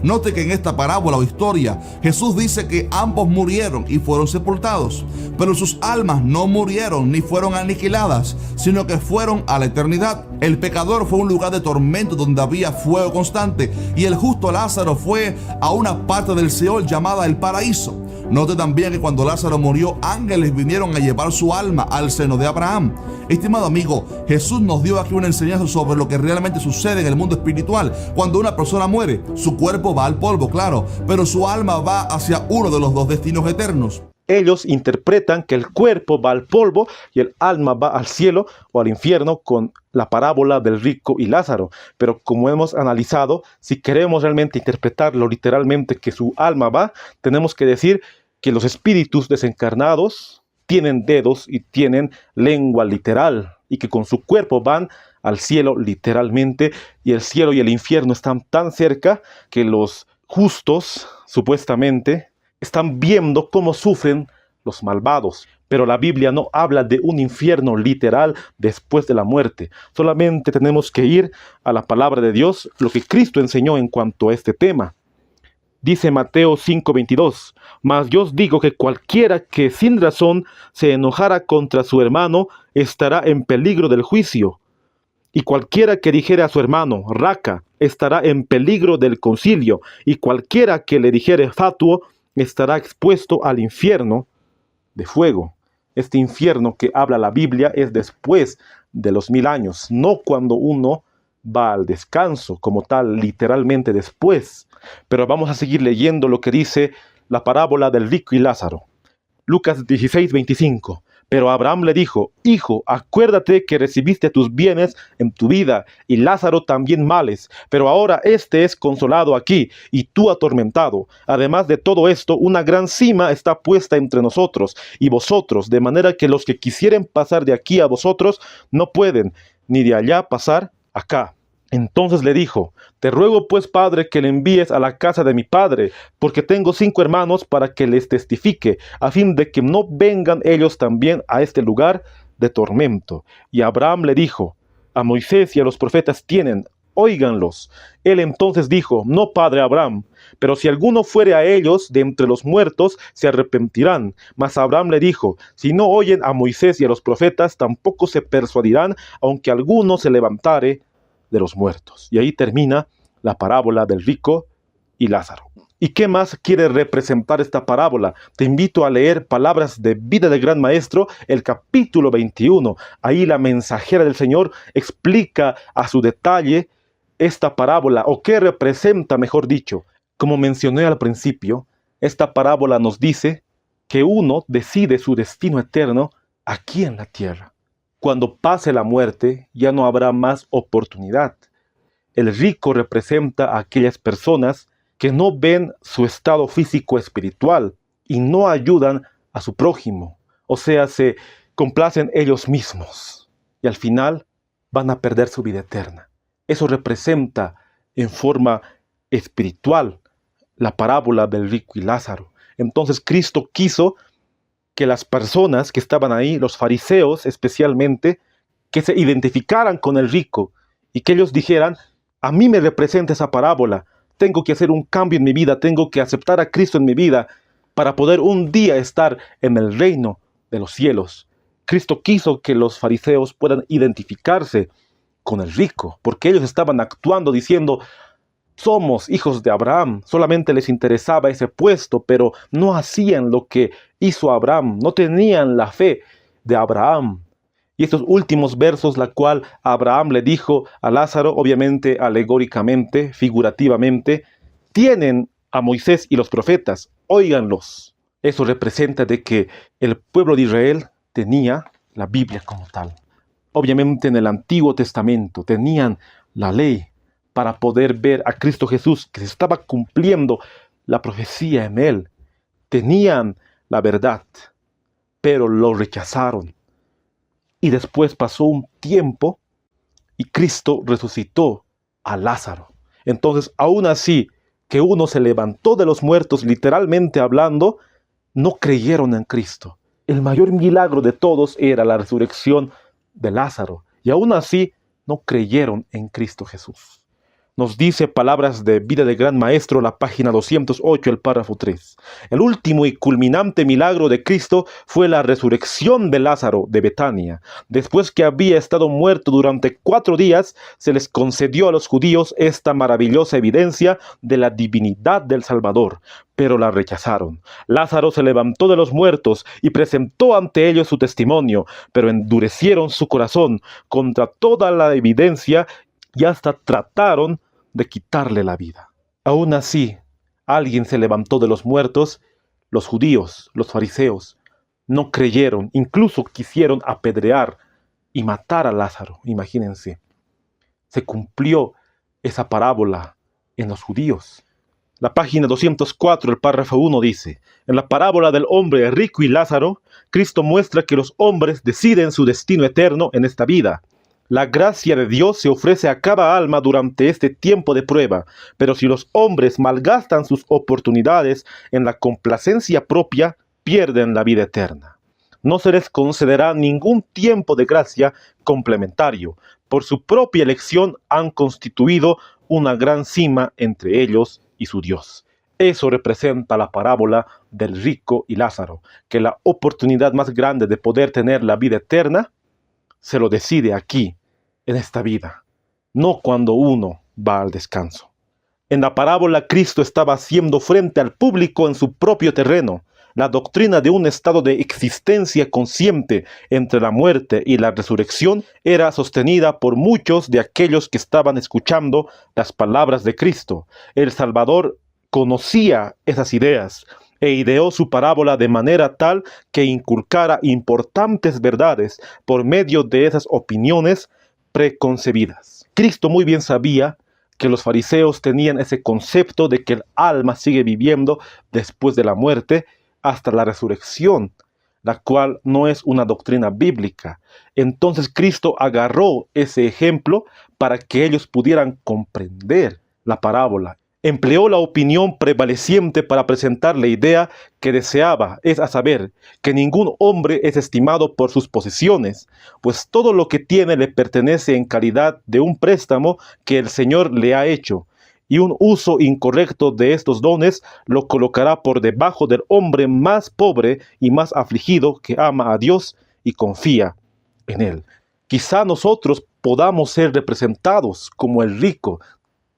Note que en esta parábola o historia Jesús dice que ambos murieron y fueron sepultados, pero sus almas no murieron ni fueron aniquiladas, sino que fueron a la eternidad. El pecador fue a un lugar de tormento donde había fuego constante, y el justo Lázaro fue a una parte del Seol llamada el paraíso. Note también que cuando Lázaro murió, ángeles vinieron a llevar su alma al seno de Abraham. Estimado amigo, Jesús nos dio aquí una enseñanza sobre lo que realmente sucede en el mundo espiritual. Cuando una persona muere, su cuerpo va al polvo, claro, pero su alma va hacia uno de los dos destinos eternos. Ellos interpretan que el cuerpo va al polvo y el alma va al cielo o al infierno con la parábola del rico y Lázaro. Pero como hemos analizado, si queremos realmente interpretarlo literalmente que su alma va, tenemos que decir que los espíritus desencarnados tienen dedos y tienen lengua literal, y que con su cuerpo van al cielo literalmente, y el cielo y el infierno están tan cerca que los justos supuestamente están viendo cómo sufren los malvados. Pero la Biblia no habla de un infierno literal después de la muerte. Solamente tenemos que ir a la palabra de Dios, lo que Cristo enseñó en cuanto a este tema. Dice Mateo 5:22, mas yo os digo que cualquiera que sin razón se enojara contra su hermano estará en peligro del juicio. Y cualquiera que dijere a su hermano, raca, estará en peligro del concilio. Y cualquiera que le dijere fatuo, estará expuesto al infierno de fuego. Este infierno que habla la Biblia es después de los 1000 años, no cuando uno va al descanso, como tal, literalmente después. Pero vamos a seguir leyendo lo que dice la parábola del rico y Lázaro. Lucas 16:25. Pero Abraham le dijo, hijo, acuérdate que recibiste tus bienes en tu vida, y Lázaro también males, pero ahora éste es consolado aquí, y tú atormentado. Además de todo esto, una gran sima está puesta entre nosotros y vosotros, de manera que los que quisieren pasar de aquí a vosotros no pueden, ni de allá pasar acá. Entonces le dijo, te ruego pues, padre, que le envíes a la casa de mi padre, porque tengo 5 hermanos para que les testifique, a fin de que no vengan ellos también a este lugar de tormento. Y Abraham le dijo, a Moisés y a los profetas tienen, óiganlos. Él entonces dijo, no, padre Abraham, pero si alguno fuere a ellos de entre los muertos, se arrepentirán. Mas Abraham le dijo, si no oyen a Moisés y a los profetas, tampoco se persuadirán, aunque alguno se levantare de los muertos. Y ahí termina la parábola del rico y Lázaro. ¿Y qué más quiere representar esta parábola? Te invito a leer Palabras de Vida del Gran Maestro, el capítulo 21. Ahí la mensajera del Señor explica a su detalle esta parábola, o qué representa, mejor dicho. Como mencioné al principio, esta parábola nos dice que uno decide su destino eterno aquí en la tierra. Cuando pase la muerte, ya no habrá más oportunidad. El rico representa a aquellas personas que no ven su estado físico espiritual y no ayudan a su prójimo. O sea, se complacen ellos mismos y al final van a perder su vida eterna. Eso representa en forma espiritual la parábola del rico y Lázaro. Entonces Cristo quiso que las personas que estaban ahí, los fariseos especialmente, que se identificaran con el rico y que ellos dijeran, a mí me representa esa parábola, tengo que hacer un cambio en mi vida, tengo que aceptar a Cristo en mi vida para poder un día estar en el reino de los cielos. Cristo quiso que los fariseos puedan identificarse con el rico, porque ellos estaban actuando diciendo, somos hijos de Abraham. Solamente les interesaba ese puesto, pero no hacían lo que hizo Abraham, no tenían la fe de Abraham. Y estos últimos versos, la cual Abraham le dijo a Lázaro, obviamente alegóricamente, figurativamente, tienen a Moisés y los profetas, óiganlos. Eso representa de que el pueblo de Israel tenía la Biblia como tal. Obviamente en el Antiguo Testamento tenían la ley para poder ver a Cristo Jesús, que se estaba cumpliendo la profecía en él. Tenían la verdad, pero lo rechazaron. Y después pasó un tiempo y Cristo resucitó a Lázaro. Entonces, aún así que uno se levantó de los muertos, literalmente hablando, no creyeron en Cristo. El mayor milagro de todos era la resurrección de Lázaro. Y aún así no creyeron en Cristo Jesús. Nos dice Palabras de Vida de Gran Maestro, la página 208, el párrafo 3. El último y culminante milagro de Cristo fue la resurrección de Lázaro de Betania. Después que había estado muerto durante 4 días, se les concedió a los judíos esta maravillosa evidencia de la divinidad del Salvador, pero la rechazaron. Lázaro se levantó de los muertos y presentó ante ellos su testimonio, pero endurecieron su corazón contra toda la evidencia y hasta trataron de quitarle la vida. Aún así, alguien se levantó de los muertos. Los judíos, los fariseos, no creyeron, incluso quisieron apedrear y matar a Lázaro. Imagínense, se cumplió esa parábola en los judíos. La página 204, el párrafo 1 dice: en la parábola del hombre rico y Lázaro, Cristo muestra que los hombres deciden su destino eterno en esta vida. La gracia de Dios se ofrece a cada alma durante este tiempo de prueba, pero si los hombres malgastan sus oportunidades en la complacencia propia, pierden la vida eterna. No se les concederá ningún tiempo de gracia complementario. Por su propia elección han constituido una gran cima entre ellos y su Dios. Eso representa la parábola del rico y Lázaro, que la oportunidad más grande de poder tener la vida eterna se lo decide aquí, en esta vida, no cuando uno va al descanso. En la parábola, Cristo estaba haciendo frente al público en su propio terreno. La doctrina de un estado de existencia consciente entre la muerte y la resurrección era sostenida por muchos de aquellos que estaban escuchando las palabras de Cristo. El Salvador conocía esas ideas e ideó su parábola de manera tal que inculcara importantes verdades por medio de esas opiniones preconcebidas. Cristo muy bien sabía que los fariseos tenían ese concepto de que el alma sigue viviendo después de la muerte hasta la resurrección, la cual no es una doctrina bíblica. Entonces Cristo agarró ese ejemplo para que ellos pudieran comprender la parábola. Empleó la opinión prevaleciente para presentar la idea que deseaba, es a saber, que ningún hombre es estimado por sus posesiones, pues todo lo que tiene le pertenece en calidad de un préstamo que el Señor le ha hecho, y un uso incorrecto de estos dones lo colocará por debajo del hombre más pobre y más afligido que ama a Dios y confía en Él. Quizá nosotros podamos ser representados como el rico.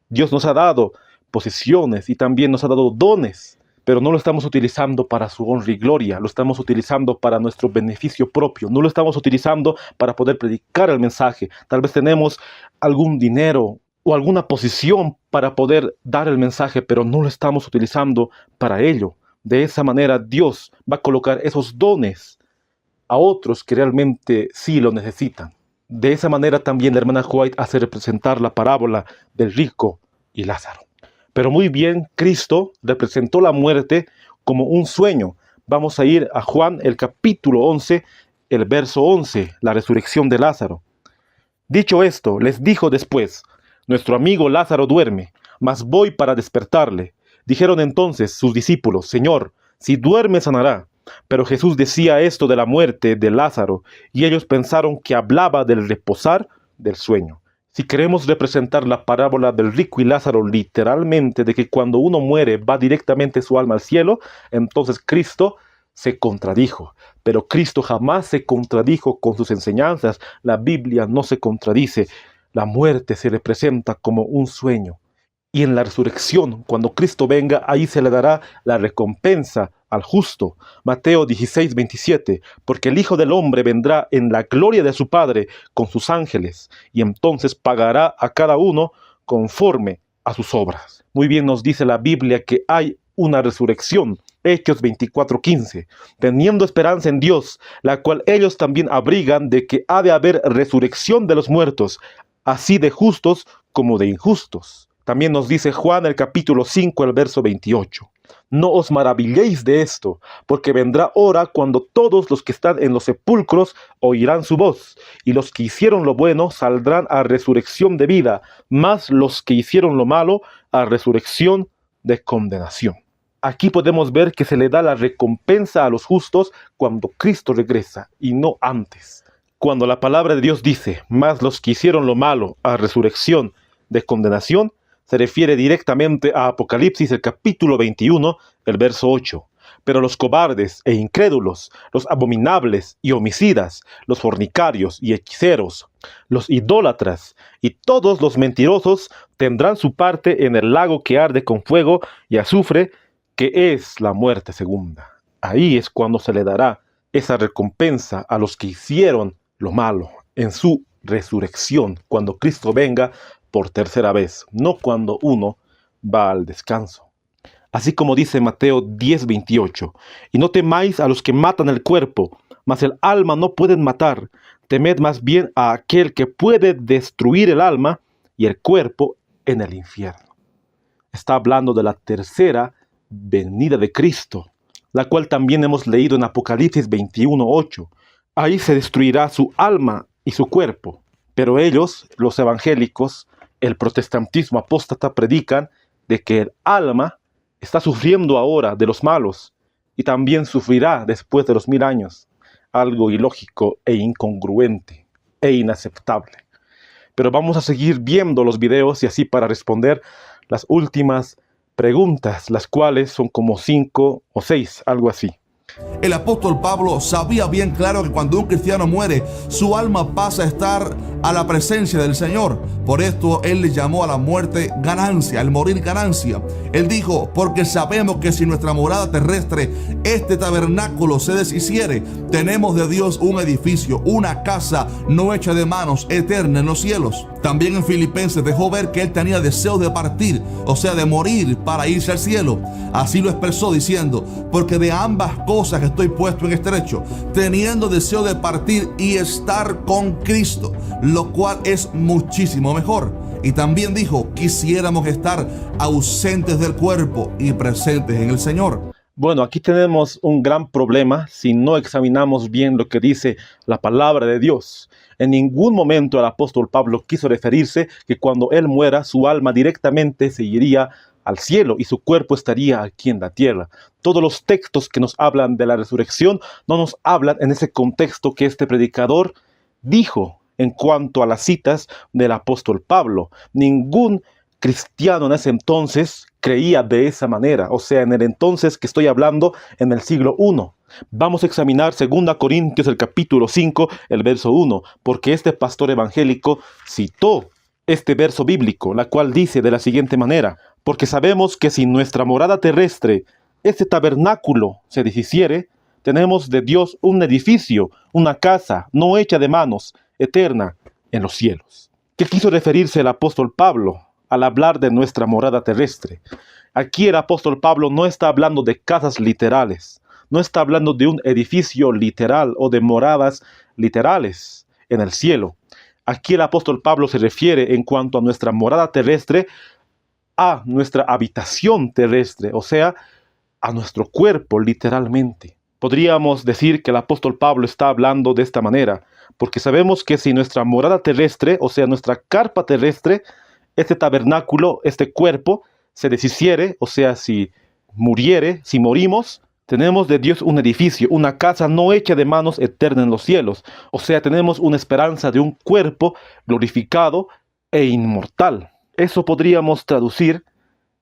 Dios nos ha dado posesiones y también nos ha dado dones, pero no lo estamos utilizando para su honra y gloria, lo estamos utilizando para nuestro beneficio propio, no lo estamos utilizando para poder predicar el mensaje. Tal vez tenemos algún dinero o alguna posición para poder dar el mensaje, pero no lo estamos utilizando para ello. De esa manera Dios va a colocar esos dones a otros que realmente sí lo necesitan. De esa manera también la hermana White hace representar la parábola del rico y Lázaro. Pero muy bien, Cristo representó la muerte como un sueño. Vamos a ir a Juan, el capítulo 11, el verso 11, la resurrección de Lázaro. Dicho esto, les dijo después: nuestro amigo Lázaro duerme, mas voy para despertarle. Dijeron entonces sus discípulos: Señor, si duerme sanará. Pero Jesús decía esto de la muerte de Lázaro, y ellos pensaron que hablaba del reposar del sueño. Si queremos representar la parábola del rico y Lázaro literalmente, de que cuando uno muere va directamente su alma al cielo, entonces Cristo se contradijo. Pero Cristo jamás se contradijo con sus enseñanzas. La Biblia no se contradice. La muerte se representa como un sueño. Y en la resurrección, cuando Cristo venga, ahí se le dará la recompensa al justo. Mateo 16:27, porque el Hijo del Hombre vendrá en la gloria de su Padre con sus ángeles, y entonces pagará a cada uno conforme a sus obras. Muy bien nos dice la Biblia que hay una resurrección. Hechos 24:15, teniendo esperanza en Dios, la cual ellos también abrigan de que ha de haber resurrección de los muertos, así de justos como de injustos. También nos dice Juan el capítulo 5, el verso 28. No os maravilléis de esto, porque vendrá hora cuando todos los que están en los sepulcros oirán su voz, y los que hicieron lo bueno saldrán a resurrección de vida, mas los que hicieron lo malo a resurrección de condenación. Aquí podemos ver que se le da la recompensa a los justos cuando Cristo regresa y no antes. Cuando la palabra de Dios dice, mas los que hicieron lo malo a resurrección de condenación, se refiere directamente a Apocalipsis, el capítulo 21, el verso 8. Pero los cobardes e incrédulos, los abominables y homicidas, los fornicarios y hechiceros, los idólatras y todos los mentirosos tendrán su parte en el lago que arde con fuego y azufre, que es la muerte segunda. Ahí es cuando se le dará esa recompensa a los que hicieron lo malo en su resurrección, cuando Cristo venga por tercera vez, no cuando uno va al descanso. Así como dice Mateo 10:28, y no temáis a los que matan el cuerpo, mas el alma no pueden matar, temed más bien a aquel que puede destruir el alma y el cuerpo en el infierno. Está hablando de la tercera venida de Cristo, la cual también hemos leído en Apocalipsis 21:8. Ahí se destruirá su alma y su cuerpo. Pero ellos, los evangélicos, el protestantismo apóstata, predican de que el alma está sufriendo ahora de los malos y también sufrirá después de los 1000 años. Algo ilógico e incongruente e inaceptable. Pero vamos a seguir viendo los videos y así para responder las últimas preguntas, las cuales son como 5 o 6, algo así. El apóstol Pablo sabía bien claro que cuando un cristiano muere, su alma pasa a estar a la presencia del Señor. Por esto él le llamó a la muerte ganancia, el morir ganancia. Él dijo, porque sabemos que si nuestra morada terrestre, este tabernáculo, se deshiciere, tenemos de Dios un edificio, una casa no hecha de manos, eterna en los cielos. También en Filipenses dejó ver que él tenía deseo de partir, o sea, de morir para irse al cielo. Así lo expresó diciendo, porque de ambas cosas que estoy puesto en estrecho, teniendo deseo de partir y estar con Cristo, lo cual es muchísimo mejor. Y también dijo, quisiéramos estar ausentes del cuerpo y presentes en el Señor. Bueno, aquí tenemos un gran problema si no examinamos bien lo que dice la palabra de Dios. En ningún momento el apóstol Pablo quiso referirse que cuando él muera, su alma directamente se iría al cielo y su cuerpo estaría aquí en la tierra. Todos los textos que nos hablan de la resurrección no nos hablan en ese contexto que este predicador dijo en cuanto a las citas del apóstol Pablo. Ningún cristiano en ese entonces creía de esa manera, o sea, en el entonces que estoy hablando, en el siglo I. Vamos a examinar 2 Corintios, el capítulo 5, el verso 1, porque este pastor evangélico citó este verso bíblico, la cual dice de la siguiente manera, porque sabemos que si nuestra morada terrestre, este tabernáculo, se deshiciere, tenemos de Dios un edificio, una casa no hecha de manos, eterna en los cielos. ¿Qué quiso referirse el apóstol Pablo al hablar de nuestra morada terrestre? Aquí el apóstol Pablo no está hablando de casas literales, no está hablando de un edificio literal o de moradas literales en el cielo. Aquí el apóstol Pablo se refiere en cuanto a nuestra morada terrestre a nuestra habitación terrestre, o sea, a nuestro cuerpo literalmente. Podríamos decir que el apóstol Pablo está hablando de esta manera, porque sabemos que si nuestra morada terrestre, o sea, nuestra carpa terrestre, este tabernáculo, este cuerpo, se deshiciere, o sea, si muriere, si morimos, tenemos de Dios un edificio, una casa no hecha de manos, eterna en los cielos. O sea, tenemos una esperanza de un cuerpo glorificado e inmortal. Eso podríamos traducir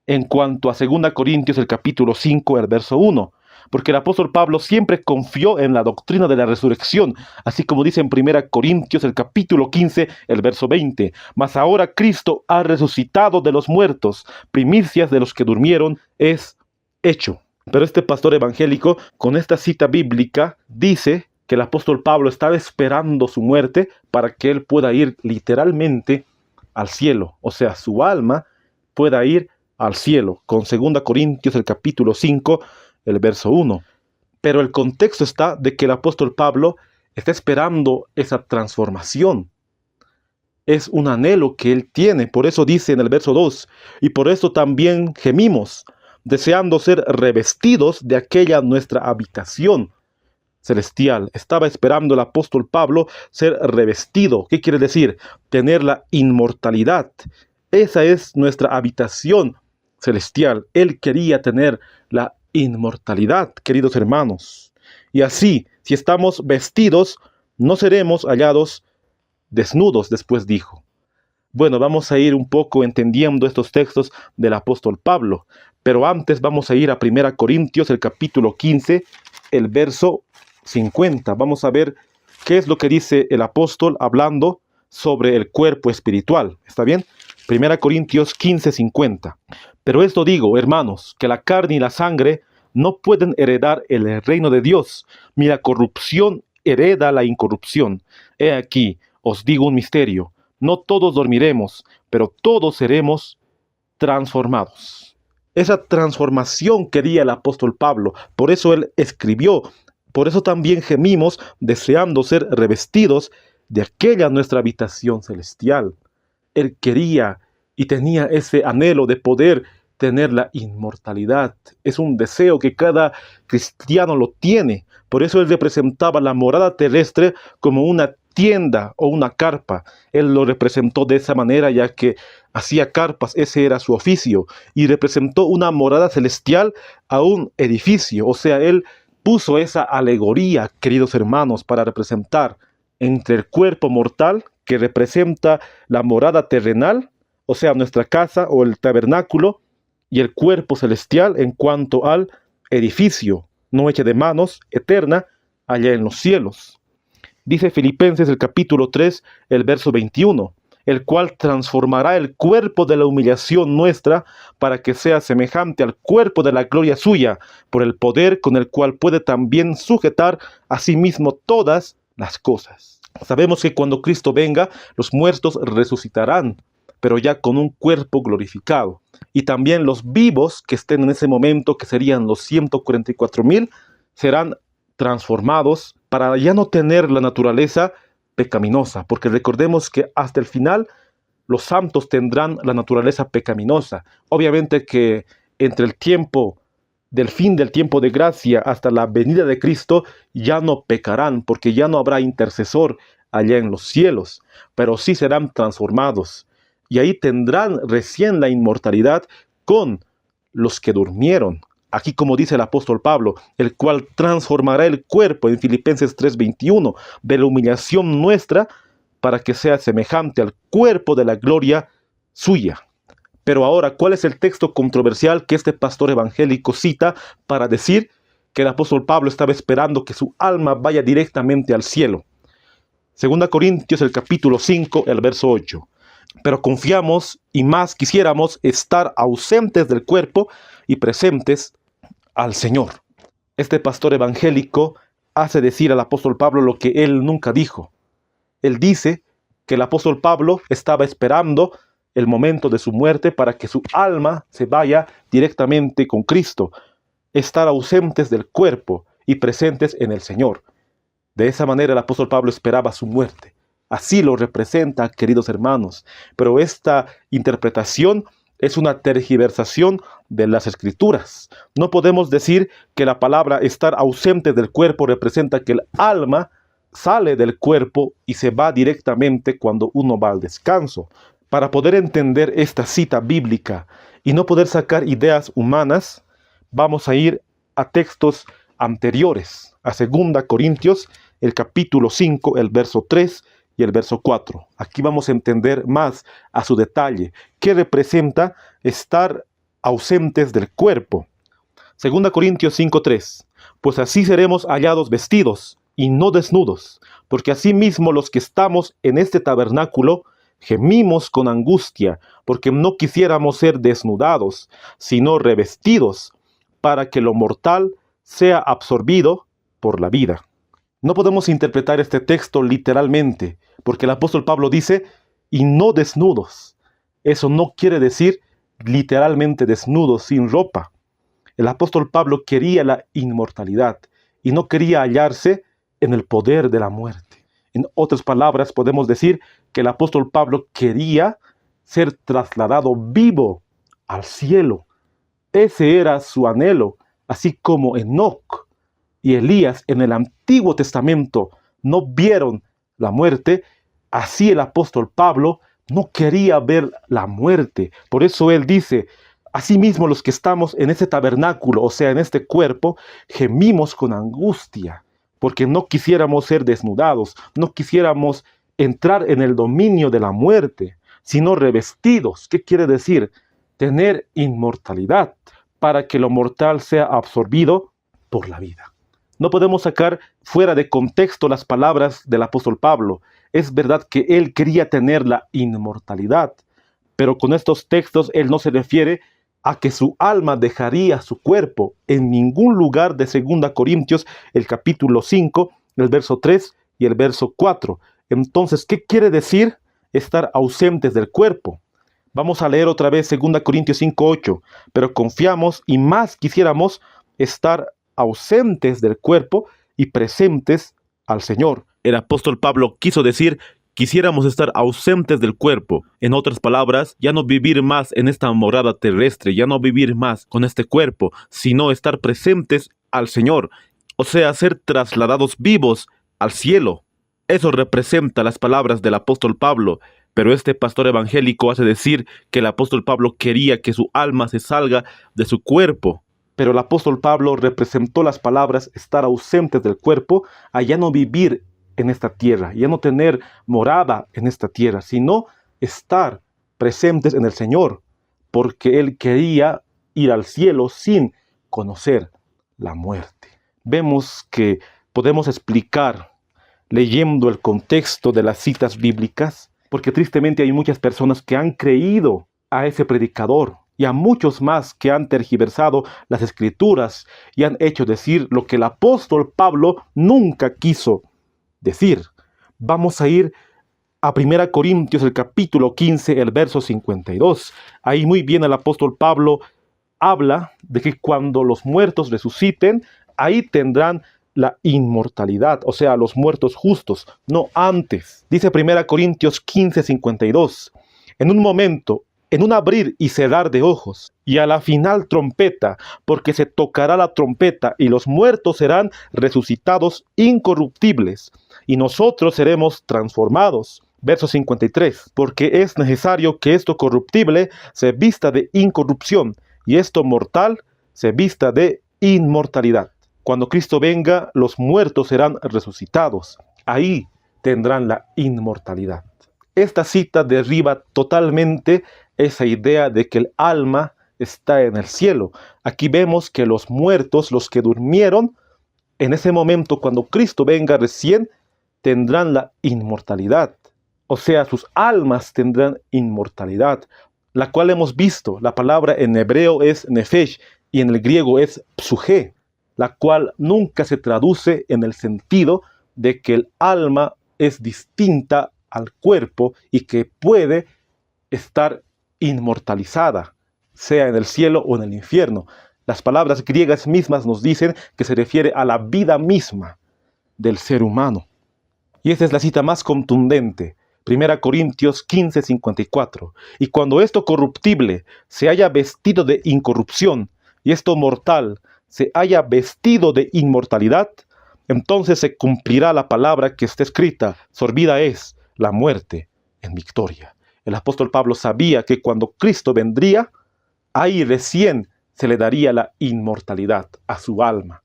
en cuanto a 2 Corintios, el capítulo 5, el verso 1. Porque el apóstol Pablo siempre confió en la doctrina de la resurrección, así como dice en 1 Corintios, el capítulo 15, el verso 20. Mas ahora Cristo ha resucitado de los muertos, primicias de los que durmieron es hecho. Pero este pastor evangélico, con esta cita bíblica, dice que el apóstol Pablo estaba esperando su muerte para que él pueda ir literalmente al cielo. O sea, su alma pueda ir al cielo, con 2 Corintios, el capítulo 5, el verso 1. Pero el contexto está de que el apóstol Pablo está esperando esa transformación. Es un anhelo que él tiene. Por eso dice en el verso 2, y por eso también gemimos, deseando ser revestidos de aquella nuestra habitación celestial. Estaba esperando el apóstol Pablo ser revestido. ¿Qué quiere decir? Tener la inmortalidad. Esa es nuestra habitación celestial. Él quería tener la inmortalidad, queridos hermanos. Y así, si estamos vestidos, no seremos hallados desnudos, después dijo. Bueno, vamos a ir un poco entendiendo estos textos del apóstol Pablo, pero antes vamos a ir a 1 Corintios, el capítulo 15, el verso 50. Vamos a ver qué es lo que dice el apóstol hablando sobre el cuerpo espiritual. ¿Está bien? 1 Corintios 15, 50. Pero esto digo, hermanos, que la carne y la sangre no pueden heredar el reino de Dios, ni la corrupción hereda la incorrupción. He aquí, os digo un misterio. No todos dormiremos, pero todos seremos transformados. Esa transformación quería el apóstol Pablo. Por eso él escribió. Por eso también gemimos, deseando ser revestidos de aquella nuestra habitación celestial. Él quería y tenía ese anhelo de poder tener la inmortalidad. Es un deseo que cada cristiano lo tiene. Por eso él representaba la morada terrestre como una tienda o una carpa. Él lo representó de esa manera, ya que hacía carpas, ese era su oficio, y representó una morada celestial a un edificio. O sea, él puso esa alegoría, queridos hermanos, para representar entre el cuerpo mortal, que representa la morada terrenal, o sea, nuestra casa o el tabernáculo, y el cuerpo celestial en cuanto al edificio, no hecho de manos, eterna, allá en los cielos. Dice Filipenses el capítulo 3, el verso 21, el cual transformará el cuerpo de la humillación nuestra para que sea semejante al cuerpo de la gloria suya, por el poder con el cual puede también sujetar a sí mismo todas las cosas. Sabemos que cuando Cristo venga, los muertos resucitarán, pero ya con un cuerpo glorificado. Y también los vivos que estén en ese momento, que serían los 144,000, serán transformados para ya no tener la naturaleza pecaminosa, porque recordemos que hasta el final los santos tendrán la naturaleza pecaminosa. Obviamente que entre el tiempo del fin del tiempo de gracia hasta la venida de Cristo ya no pecarán, porque ya no habrá intercesor allá en los cielos, pero sí serán transformados. Y ahí tendrán recién la inmortalidad con los que durmieron. Aquí, como dice el apóstol Pablo, el cual transformará el cuerpo en Filipenses 3:21 de la humillación nuestra para que sea semejante al cuerpo de la gloria suya. Pero ahora, ¿cuál es el texto controversial que este pastor evangélico cita para decir que el apóstol Pablo estaba esperando que su alma vaya directamente al cielo? 2 Corintios, el capítulo 5, el verso 8. Pero confiamos y más quisiéramos estar ausentes del cuerpo y presentes al Señor. Este pastor evangélico hace decir al apóstol Pablo lo que él nunca dijo. Él dice que el apóstol Pablo estaba esperando el momento de su muerte para que su alma se vaya directamente con Cristo, estar ausentes del cuerpo y presentes en el Señor. De esa manera el apóstol Pablo esperaba su muerte. Así lo representa, queridos hermanos. Pero esta interpretación es una tergiversación de las Escrituras. No podemos decir que la palabra estar ausente del cuerpo representa que el alma sale del cuerpo y se va directamente cuando uno va al descanso. Para poder entender esta cita bíblica y no poder sacar ideas humanas, vamos a ir a textos anteriores, a 2 Corintios, el capítulo 5, el verso 3 y el verso 4. Aquí vamos a entender más a su detalle qué representa estar ausentes del cuerpo. 2 Corintios 5:3. Pues así seremos hallados vestidos y no desnudos, porque asimismo los que estamos en este tabernáculo gemimos con angustia, porque no quisiéramos ser desnudados, sino revestidos, para que lo mortal sea absorbido por la vida. No podemos interpretar este texto literalmente, porque el apóstol Pablo dice, y no desnudos. Eso no quiere decir literalmente desnudos, sin ropa. El apóstol Pablo quería la inmortalidad y no quería hallarse en el poder de la muerte. En otras palabras, podemos decir que el apóstol Pablo quería ser trasladado vivo al cielo. Ese era su anhelo, así como Enoc y Elías en el Antiguo Testamento no vieron la muerte, así el apóstol Pablo no quería ver la muerte. Por eso él dice, asimismo los que estamos en ese tabernáculo, o sea, en este cuerpo, gemimos con angustia, porque no quisiéramos ser desnudados, no quisiéramos entrar en el dominio de la muerte. sino revestidos. ¿Qué quiere decir? Tener inmortalidad, para que lo mortal sea absorbido por la vida. No podemos sacar fuera de contexto las palabras del apóstol Pablo. Es verdad que él quería tener la inmortalidad, pero con estos textos él no se refiere a que su alma dejaría su cuerpo. En ningún lugar de 2 Corintios, el capítulo 5, el verso 3 y el verso 4. Entonces, ¿qué quiere decir estar ausentes del cuerpo? Vamos a leer otra vez 2 Corintios 5:8. Pero confiamos y más quisiéramos estar ausentes del cuerpo y presentes al Señor. El apóstol Pablo quiso decir: quisiéramos estar ausentes del cuerpo. En otras palabras, ya no vivir más en esta morada terrestre, ya no vivir más con este cuerpo, sino estar presentes al Señor. O sea, ser trasladados vivos al cielo. Eso representa las palabras del apóstol Pablo. Pero este pastor evangélico hace decir que el apóstol Pablo quería que su alma se salga de su cuerpo. Pero el apóstol Pablo representó las palabras estar ausentes del cuerpo a ya no vivir en esta tierra, ya no tener morada en esta tierra, sino estar presentes en el Señor, porque él quería ir al cielo sin conocer la muerte. Vemos que podemos explicar, leyendo el contexto de las citas bíblicas, porque tristemente hay muchas personas que han creído a ese predicador y a muchos más que han tergiversado las escrituras y han hecho decir lo que el apóstol Pablo nunca quiso decir. Vamos a ir a 1 Corintios, el capítulo 15, el verso 52. Ahí muy bien el apóstol Pablo habla de que cuando los muertos resuciten, ahí tendrán la inmortalidad, o sea, los muertos justos, no antes. Dice 1 Corintios 15, 52. En un momento, en un abrir y cerrar de ojos, y a la final trompeta, porque se tocará la trompeta, y los muertos serán resucitados incorruptibles, y nosotros seremos transformados. Verso 53. Porque es necesario que esto corruptible se vista de incorrupción, y esto mortal se vista de inmortalidad. Cuando Cristo venga, los muertos serán resucitados. Ahí tendrán la inmortalidad. Esta cita derriba totalmente esa idea de que el alma está en el cielo. Aquí vemos que los muertos, los que durmieron, en ese momento cuando Cristo venga recién, tendrán la inmortalidad. O sea, sus almas tendrán inmortalidad, la cual hemos visto. La palabra en hebreo es nefesh y en el griego es psuje, la cual nunca se traduce en el sentido de que el alma es distinta al cuerpo y que puede estar inmortalizada, sea en el cielo o en el infierno. Las palabras griegas mismas nos dicen que se refiere a la vida misma del ser humano. Y esa es la cita más contundente. 1 Corintios 15, 54. Y cuando esto corruptible se haya vestido de incorrupción y esto mortal se haya vestido de inmortalidad, entonces se cumplirá la palabra que está escrita: sorbida es la muerte en victoria. El apóstol Pablo sabía que cuando Cristo vendría, ahí recién se le daría la inmortalidad a su alma.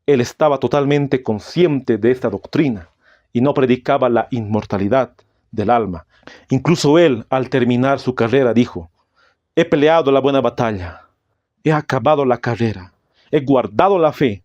Él estaba totalmente consciente de esta doctrina y no predicaba la inmortalidad del alma. Incluso él, al terminar su carrera, dijo: he peleado la buena batalla, he acabado la carrera, he guardado la fe.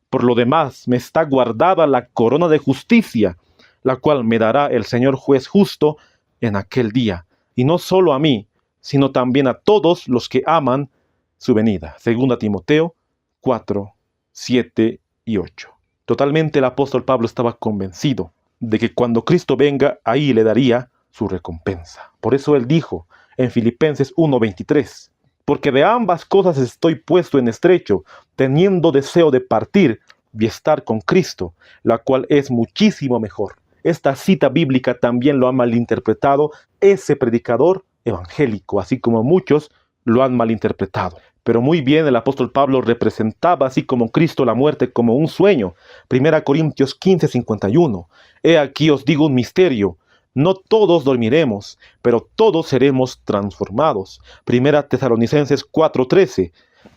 Por lo demás, me está guardada la corona de justicia, la cual me dará el Señor juez justo en aquel día, y no solo a mí, sino también a todos los que aman su venida. 2 Timoteo 4, 7 y 8. Totalmente el apóstol Pablo estaba convencido de que cuando Cristo venga, ahí le daría su recompensa. Por eso él dijo en Filipenses 1:23, porque de ambas cosas estoy puesto en estrecho, teniendo deseo de partir y estar con Cristo, la cual es muchísimo mejor. Esta cita bíblica también lo ha malinterpretado ese predicador evangélico, así como muchos lo han malinterpretado. Pero muy bien, el apóstol Pablo representaba así como Cristo la muerte como un sueño. 1 Corintios 15, 51. He aquí os digo un misterio. No todos dormiremos, pero todos seremos transformados. 1 Tesalonicenses 4:13.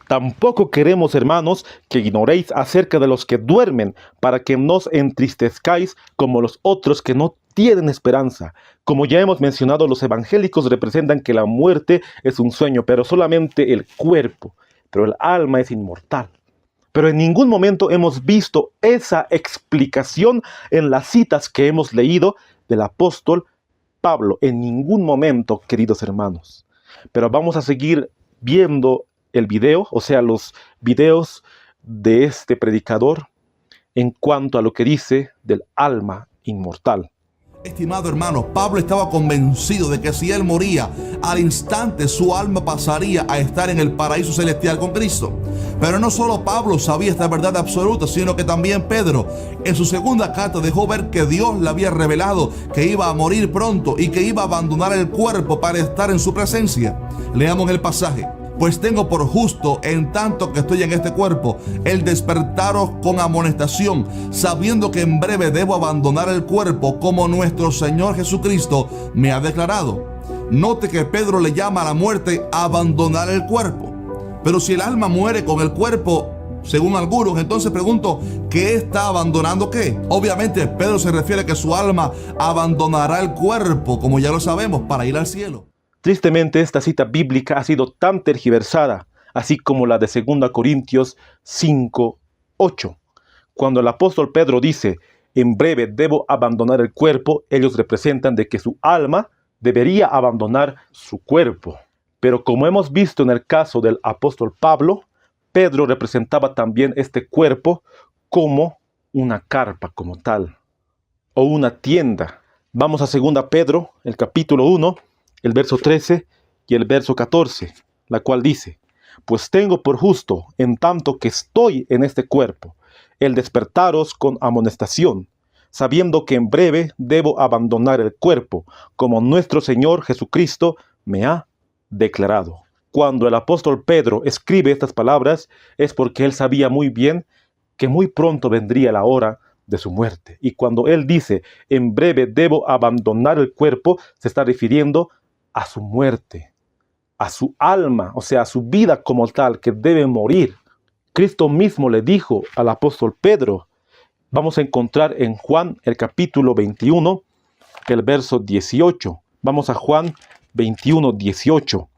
Tampoco queremos, hermanos, que ignoréis acerca de los que duermen, para que no os entristezcáis como los otros que no tienen esperanza. Como ya hemos mencionado, los evangélicos representan que la muerte es un sueño, pero solamente el cuerpo, pero el alma es inmortal. Pero en ningún momento hemos visto esa explicación en las citas que hemos leído del apóstol Pablo. En ningún momento, queridos hermanos. Pero vamos a seguir viendo el video, o sea, los videos de este predicador en cuanto a lo que dice del alma inmortal. Estimado hermano, Pablo estaba convencido de que si él moría, al instante su alma pasaría a estar en el paraíso celestial con Cristo. Pero no solo Pablo sabía esta verdad absoluta, sino que también Pedro, en su segunda carta, dejó ver que Dios le había revelado que iba a morir pronto y que iba a abandonar el cuerpo para estar en su presencia. Leamos el pasaje. Pues tengo por justo, en tanto que estoy en este cuerpo, el despertaros con amonestación, sabiendo que en breve debo abandonar el cuerpo, como nuestro Señor Jesucristo me ha declarado. Note que Pedro le llama a la muerte abandonar el cuerpo. Pero si el alma muere con el cuerpo, según algunos, entonces pregunto, ¿qué está abandonando qué? Obviamente Pedro se refiere a que su alma abandonará el cuerpo, como ya lo sabemos, para ir al cielo. Tristemente, esta cita bíblica ha sido tan tergiversada, así como la de 2 Corintios 5:8. Cuando el apóstol Pedro dice, en breve debo abandonar el cuerpo, ellos representan de que su alma debería abandonar su cuerpo. Pero como hemos visto en el caso del apóstol Pablo, Pedro representaba también este cuerpo como una carpa como tal, o una tienda. Vamos a 2 Pedro, el capítulo 1, el verso 13 y el verso 14, la cual dice, pues tengo por justo, en tanto que estoy en este cuerpo, el despertaros con amonestación, sabiendo que en breve debo abandonar el cuerpo, como nuestro Señor Jesucristo me ha declarado. Cuando el apóstol Pedro escribe estas palabras, es porque él sabía muy bien que muy pronto vendría la hora de su muerte. Y cuando él dice, en breve debo abandonar el cuerpo, se está refiriendo a su muerte, a su alma, o sea, a su vida como tal, que debe morir. Cristo mismo le dijo al apóstol Pedro, vamos a encontrar en Juan el capítulo 21, el verso 18. Vamos a Juan 21, 18.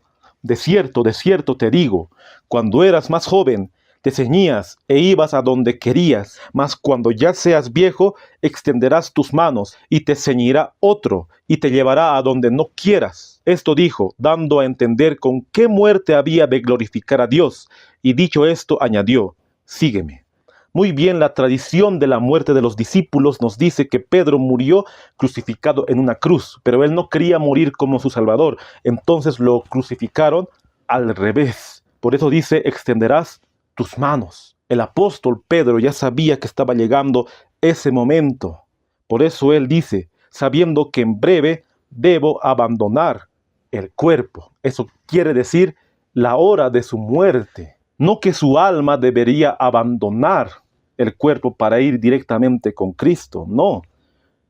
De cierto te digo, cuando eras más joven, te ceñías e ibas a donde querías, mas cuando ya seas viejo, extenderás tus manos y te ceñirá otro y te llevará a donde no quieras. Esto dijo, dando a entender con qué muerte había de glorificar a Dios. Y dicho esto, añadió, sígueme. Muy bien, la tradición de la muerte de los discípulos nos dice que Pedro murió crucificado en una cruz, pero él no quería morir como su Salvador, entonces lo crucificaron al revés. Por eso dice, extenderás tus manos. El apóstol Pedro ya sabía que estaba llegando ese momento. Por eso él dice, sabiendo que en breve debo abandonar el cuerpo. Eso quiere decir la hora de su muerte. No que su alma debería abandonar el cuerpo para ir directamente con Cristo, no.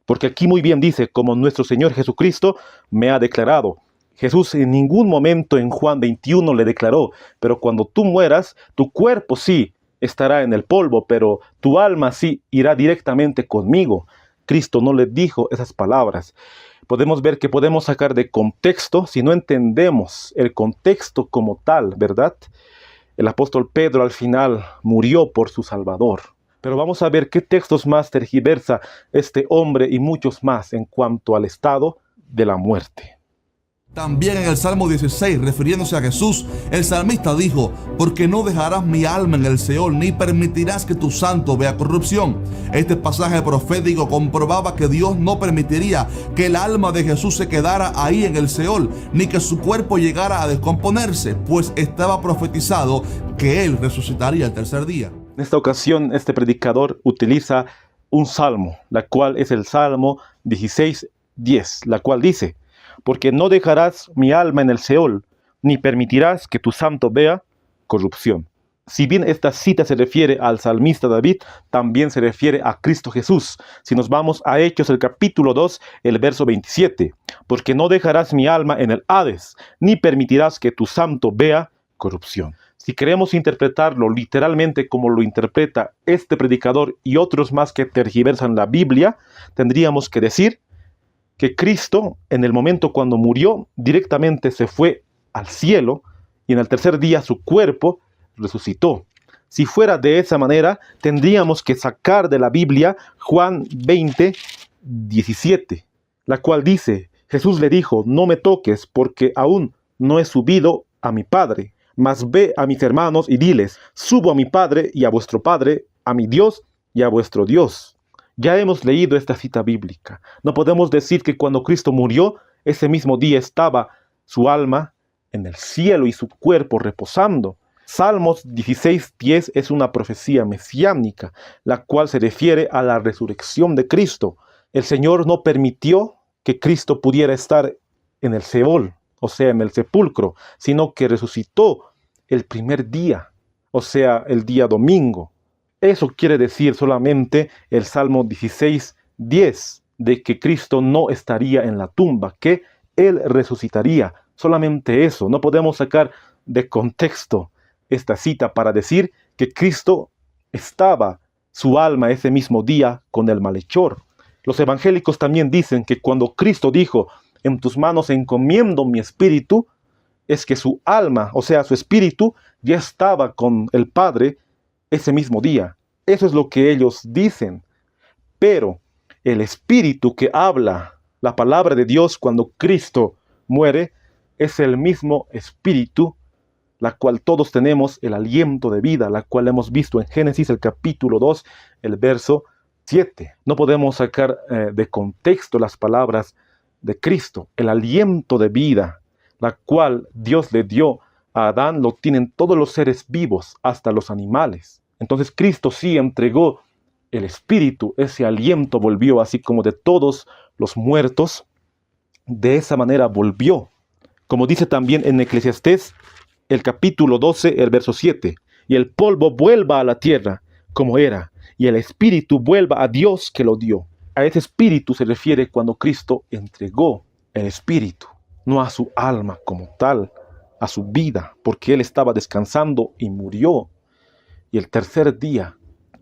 Porque aquí muy bien dice, como nuestro Señor Jesucristo me ha declarado. Jesús en ningún momento en Juan 21 le declaró, pero cuando tú mueras, tu cuerpo sí estará en el polvo, pero tu alma sí irá directamente conmigo. Cristo no le dijo esas palabras. Podemos ver que podemos sacar de contexto si no entendemos el contexto como tal, ¿verdad? El apóstol Pedro al final murió por su Salvador. Pero vamos a ver qué textos más tergiversa este hombre y muchos más en cuanto al estado de la muerte. También en el Salmo 16, refiriéndose a Jesús, el salmista dijo, porque no dejarás mi alma en el Seol, ni permitirás que tu santo vea corrupción. Este pasaje profético comprobaba que Dios no permitiría que el alma de Jesús se quedara ahí en el Seol, ni que su cuerpo llegara a descomponerse, pues estaba profetizado que Él resucitaría el tercer día. En esta ocasión, este predicador utiliza un salmo, la cual es el Salmo 16:10, la cual dice, porque no dejarás mi alma en el Seol, ni permitirás que tu santo vea corrupción. Si bien esta cita se refiere al salmista David, también se refiere a Cristo Jesús. Si nos vamos a Hechos, el capítulo 2, el verso 27, porque no dejarás mi alma en el Hades, ni permitirás que tu santo vea corrupción. Si queremos interpretarlo literalmente como lo interpreta este predicador y otros más que tergiversan la Biblia, tendríamos que decir que Cristo, en el momento cuando murió, directamente se fue al cielo y en el tercer día su cuerpo resucitó. Si fuera de esa manera, tendríamos que sacar de la Biblia Juan 20:17, la cual dice: Jesús le dijo, no me toques, porque aún no he subido a mi Padre, mas ve a mis hermanos y diles, subo a mi Padre y a vuestro Padre, a mi Dios y a vuestro Dios. Ya hemos leído esta cita bíblica. No podemos decir que cuando Cristo murió, ese mismo día estaba su alma en el cielo y su cuerpo reposando. Salmos 16:10 es una profecía mesiánica, la cual se refiere a la resurrección de Cristo. El Señor no permitió que Cristo pudiera estar en el Seol, o sea, en el sepulcro, sino que resucitó el primer día, o sea, el día domingo. Eso quiere decir solamente el Salmo 16:10, de que Cristo no estaría en la tumba, que Él resucitaría. Solamente eso. No podemos sacar de contexto esta cita para decir que Cristo estaba, su alma, ese mismo día con el malhechor. Los evangélicos también dicen que cuando Cristo dijo, en tus manos encomiendo mi espíritu, es que su alma, o sea, su espíritu, ya estaba con el Padre ese mismo día. Eso es lo que ellos dicen. Pero el espíritu que habla la palabra de Dios cuando Cristo muere es el mismo espíritu, la cual todos tenemos el aliento de vida, la cual hemos visto en Génesis el capítulo 2, el verso 7. No podemos sacar de contexto las palabras de Cristo. El aliento de vida, la cual Dios le dio a Adán, lo tienen todos los seres vivos, hasta los animales. Entonces Cristo sí entregó el espíritu, ese aliento volvió, así como de todos los muertos, de esa manera volvió. Como dice también en Eclesiastés, el capítulo 12, el verso 7, y el polvo vuelva a la tierra como era, y el espíritu vuelva a Dios que lo dio. A ese espíritu se refiere cuando Cristo entregó el espíritu, no a su alma como tal, a su vida, porque Él estaba descansando y murió, y el tercer día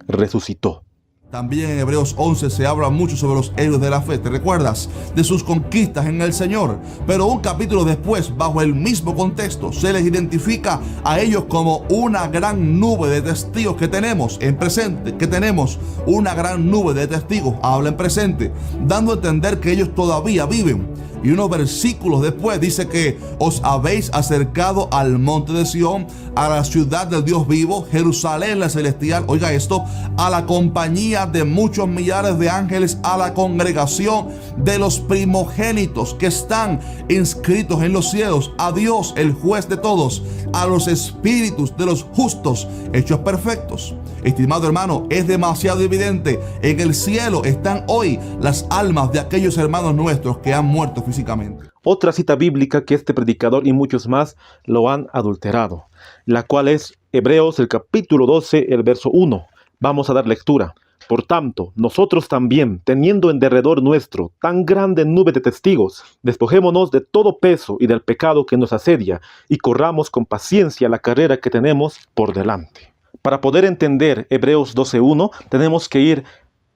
resucitó. También en Hebreos 11 se habla mucho sobre los héroes de la fe. ¿Te recuerdas? De sus conquistas en el Señor. Pero un capítulo después, bajo el mismo contexto, se les identifica a ellos como una gran nube de testigos que tenemos en presente. Que tenemos una gran nube de testigos, habla en presente, dando a entender que ellos todavía viven. Y unos versículos después dice que os habéis acercado al monte de Sión, a la ciudad del Dios vivo, Jerusalén la celestial, oiga esto, a la compañía de muchos millares de ángeles, a la congregación de los primogénitos que están inscritos en los cielos, a Dios, el juez de todos, a los espíritus de los justos hechos perfectos. Estimado hermano, es demasiado evidente. En el cielo están hoy las almas de aquellos hermanos nuestros que han muerto físicamente. Otra cita bíblica que este predicador y muchos más lo han adulterado, la cual es Hebreos el capítulo 12, el verso 1. Vamos a dar lectura. Por tanto, nosotros también, teniendo en derredor nuestro tan grande nube de testigos, despojémonos de todo peso y del pecado que nos asedia, y corramos con paciencia la carrera que tenemos por delante. Para poder entender Hebreos 12:1, tenemos que ir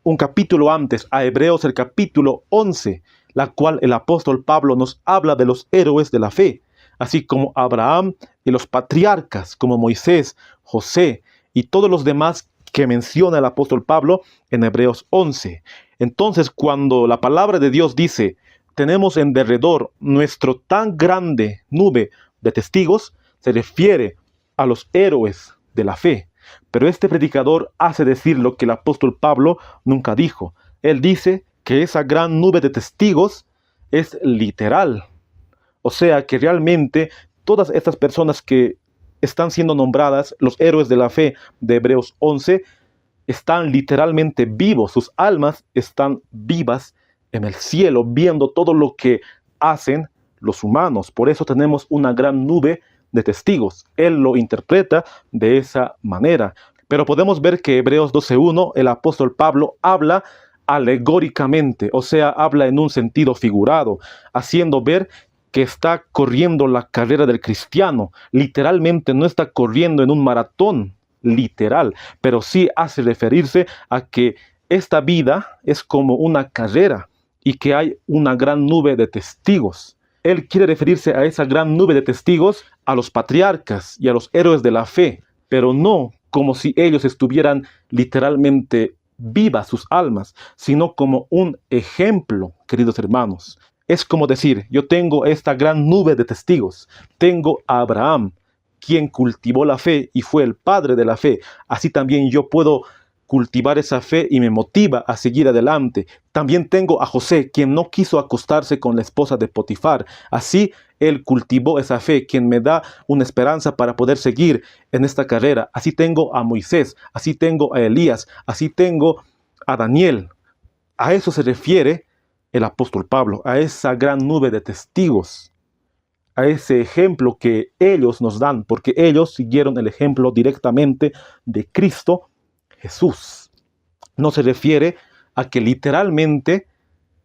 un capítulo antes, a Hebreos el capítulo 11, la cual el apóstol Pablo nos habla de los héroes de la fe, así como Abraham y los patriarcas como Moisés, José y todos los demás que menciona el apóstol Pablo en Hebreos 11. Entonces, cuando la palabra de Dios dice, tenemos en derredor nuestro tan grande nube de testigos, se refiere a los héroes de la fe. Pero este predicador hace decir lo que el apóstol Pablo nunca dijo. Él dice que esa gran nube de testigos es literal. O sea que realmente todas estas personas que están siendo nombradas los héroes de la fe de Hebreos 11 están literalmente vivos. Sus almas están vivas en el cielo, viendo todo lo que hacen los humanos. Por eso tenemos una gran nube de testigos. Él lo interpreta de esa manera. Pero podemos ver que Hebreos 12:1, el apóstol Pablo habla alegóricamente, o sea, habla en un sentido figurado, haciendo ver que está corriendo la carrera del cristiano. Literalmente no está corriendo en un maratón literal, pero sí hace referirse a que esta vida es como una carrera y que hay una gran nube de testigos. Él quiere referirse a esa gran nube de testigos, a los patriarcas y a los héroes de la fe, pero no como si ellos estuvieran literalmente vivas sus almas, sino como un ejemplo, queridos hermanos. Es como decir, yo tengo esta gran nube de testigos. Tengo a Abraham, quien cultivó la fe y fue el padre de la fe. Así también yo puedo cultivar esa fe y me motiva a seguir adelante. También tengo a José, quien no quiso acostarse con la esposa de Potifar. Así él cultivó esa fe, quien me da una esperanza para poder seguir en esta carrera. Así tengo a Moisés, así tengo a Elías, así tengo a Daniel. A eso se refiere el apóstol Pablo, a esa gran nube de testigos, a ese ejemplo que ellos nos dan, porque ellos siguieron el ejemplo directamente de Cristo Jesús. No se refiere a que literalmente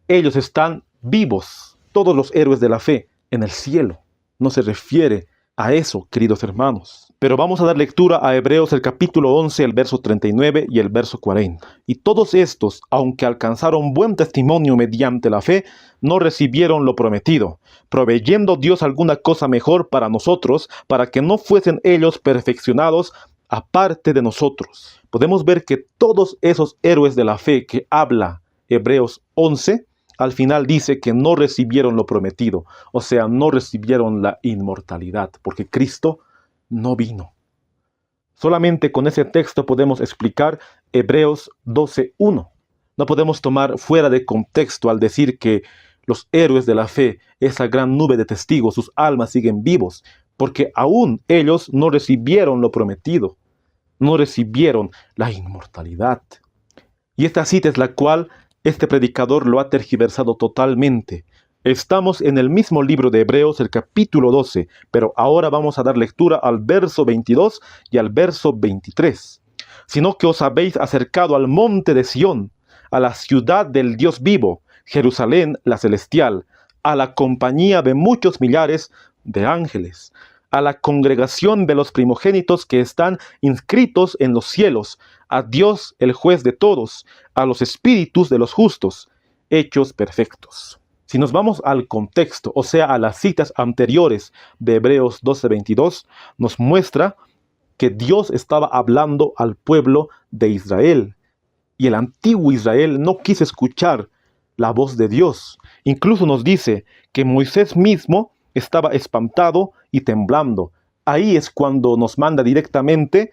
ellos están vivos, todos los héroes de la fe, en el cielo. No se refiere a eso, queridos hermanos. Pero vamos a dar lectura a Hebreos el capítulo 11, el verso 39 y el verso 40. Y todos estos, aunque alcanzaron buen testimonio mediante la fe, no recibieron lo prometido, proveyendo Dios alguna cosa mejor para nosotros, para que no fuesen ellos perfeccionados aparte de nosotros. Podemos ver que todos esos héroes de la fe que habla Hebreos 11, al final dice que no recibieron lo prometido, o sea, no recibieron la inmortalidad, porque Cristo no vino. Solamente con ese texto podemos explicar Hebreos 12:1. No podemos tomar fuera de contexto al decir que los héroes de la fe, esa gran nube de testigos, sus almas siguen vivos, porque aún ellos no recibieron lo prometido, no recibieron la inmortalidad. Y esta cita es la cual este predicador lo ha tergiversado totalmente. Estamos en el mismo libro de Hebreos, el capítulo 12, pero ahora vamos a dar lectura al verso 22 y al verso 23. Sino que os habéis acercado al monte de Sión, a la ciudad del Dios vivo, Jerusalén la celestial, a la compañía de muchos millares de ángeles, a la congregación de los primogénitos que están inscritos en los cielos, a Dios el juez de todos, a los espíritus de los justos, hechos perfectos. Si nos vamos al contexto, o sea, a las citas anteriores de Hebreos 12:22, nos muestra que Dios estaba hablando al pueblo de Israel. Y el antiguo Israel no quiso escuchar la voz de Dios. Incluso nos dice que Moisés mismo estaba espantado y temblando. Ahí es cuando nos manda directamente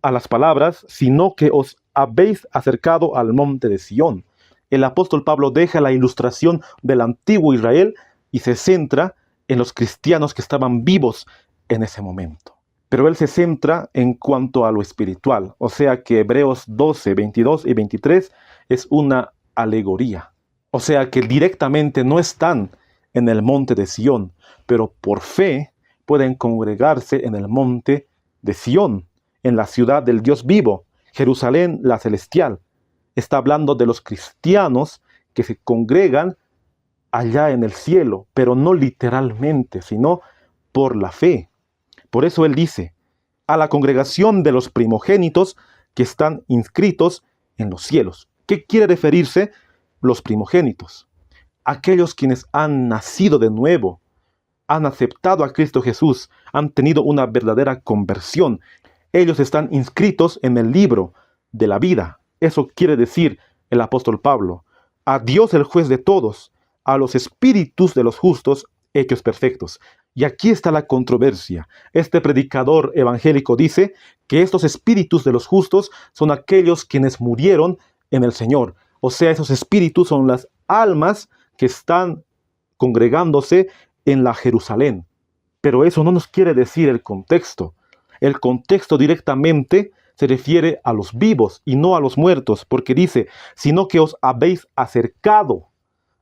a las palabras, sino que os habéis acercado al monte de Sión. El apóstol Pablo deja la ilustración del antiguo Israel y se centra en los cristianos que estaban vivos en ese momento. Pero él se centra en cuanto a lo espiritual, o sea que Hebreos 12, 22 y 23 es una alegoría. O sea que directamente no están en el monte de Sión, pero por fe pueden congregarse en el monte de Sión, en la ciudad del Dios vivo, Jerusalén la celestial. Está hablando de los cristianos que se congregan allá en el cielo, pero no literalmente, sino por la fe. Por eso él dice, a la congregación de los primogénitos que están inscritos en los cielos. ¿Qué quiere referirse los primogénitos? Aquellos quienes han nacido de nuevo, han aceptado a Cristo Jesús, han tenido una verdadera conversión. Ellos están inscritos en el libro de la vida. Eso quiere decir el apóstol Pablo. A Dios el juez de todos, a los espíritus de los justos, hechos perfectos. Y aquí está la controversia. Este predicador evangélico dice que estos espíritus de los justos son aquellos quienes murieron en el Señor. O sea, esos espíritus son las almas que están congregándose en la Jerusalén. Pero eso no nos quiere decir el contexto. El contexto directamente se refiere a los vivos y no a los muertos, porque dice, sino que os habéis acercado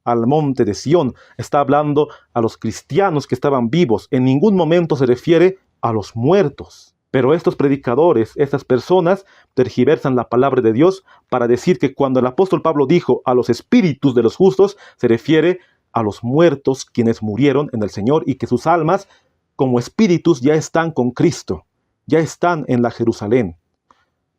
al monte de Sión. Está hablando a los cristianos que estaban vivos. En ningún momento se refiere a los muertos. Pero estos predicadores, estas personas, tergiversan la palabra de Dios para decir que cuando el apóstol Pablo dijo a los espíritus de los justos, se refiere a los muertos quienes murieron en el Señor y que sus almas como espíritus ya están con Cristo, ya están en la Jerusalén.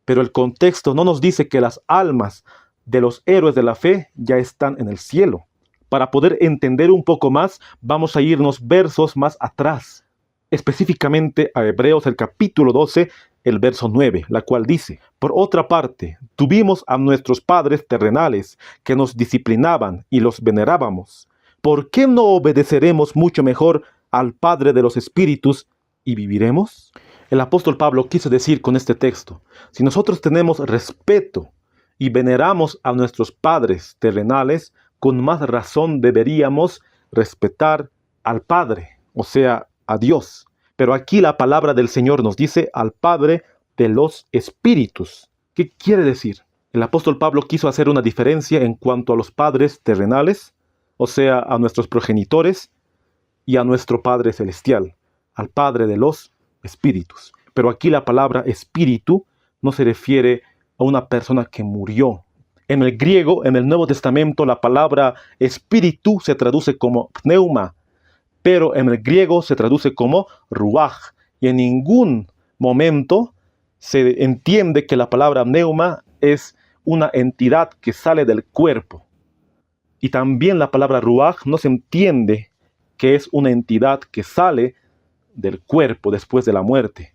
Pero el contexto no nos dice que las almas de los héroes de la fe ya están en el cielo. Para poder entender un poco más, vamos a irnos versos más atrás, específicamente a Hebreos el capítulo 12, el verso 9, la cual dice: por otra parte, tuvimos a nuestros padres terrenales que nos disciplinaban y los venerábamos. ¿Por qué no obedeceremos mucho mejor al Padre de los Espíritus y viviremos? El apóstol Pablo quiso decir con este texto: si nosotros tenemos respeto y veneramos a nuestros padres terrenales, con más razón deberíamos respetar al Padre, o sea, a Dios. Pero aquí la palabra del Señor nos dice al Padre de los Espíritus. ¿Qué quiere decir? El apóstol Pablo quiso hacer una diferencia en cuanto a los padres terrenales, o sea, a nuestros progenitores, y a nuestro Padre Celestial, al Padre de los Espíritus. Pero aquí la palabra espíritu no se refiere a una persona que murió. En el griego, en el Nuevo Testamento, la palabra espíritu se traduce como pneuma, pero en el griego se traduce como ruach, y en ningún momento se entiende que la palabra pneuma es una entidad que sale del cuerpo. Y también la palabra ruach no se entiende que es una entidad que sale del cuerpo después de la muerte.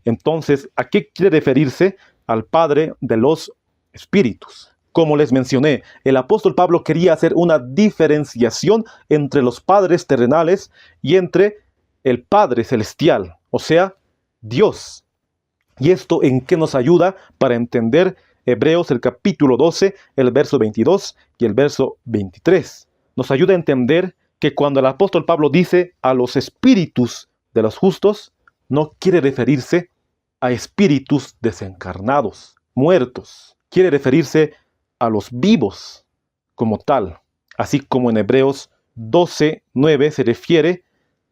Entonces, ¿a qué quiere referirse al Padre de los Espíritus? Como les mencioné, el apóstol Pablo quería hacer una diferenciación entre los padres terrenales y entre el Padre Celestial, o sea, Dios. ¿Y esto en qué nos ayuda para entender Hebreos el capítulo 12, el verso 22 y el verso 23? Nos ayuda a entender que cuando el apóstol Pablo dice a los espíritus de los justos, no quiere referirse a espíritus desencarnados, muertos. Quiere referirse a los vivos como tal, así como en Hebreos 12:9 se refiere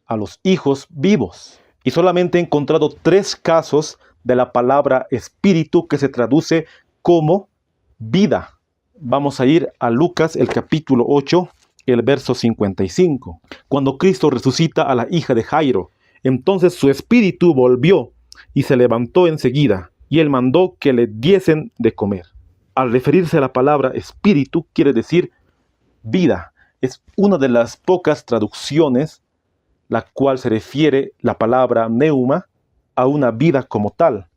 a los hijos vivos. Y solamente he encontrado 3 casos de la palabra espíritu que se traduce como vida. Vamos a ir a Lucas el capítulo 8, el verso 55. Cuando Cristo resucita a la hija de Jairo, entonces su espíritu volvió y se levantó enseguida, y él mandó que le diesen de comer. Al referirse a la palabra espíritu, quiere decir vida. Es una de las pocas traducciones la cual se refiere la palabra pneuma a una vida como tal.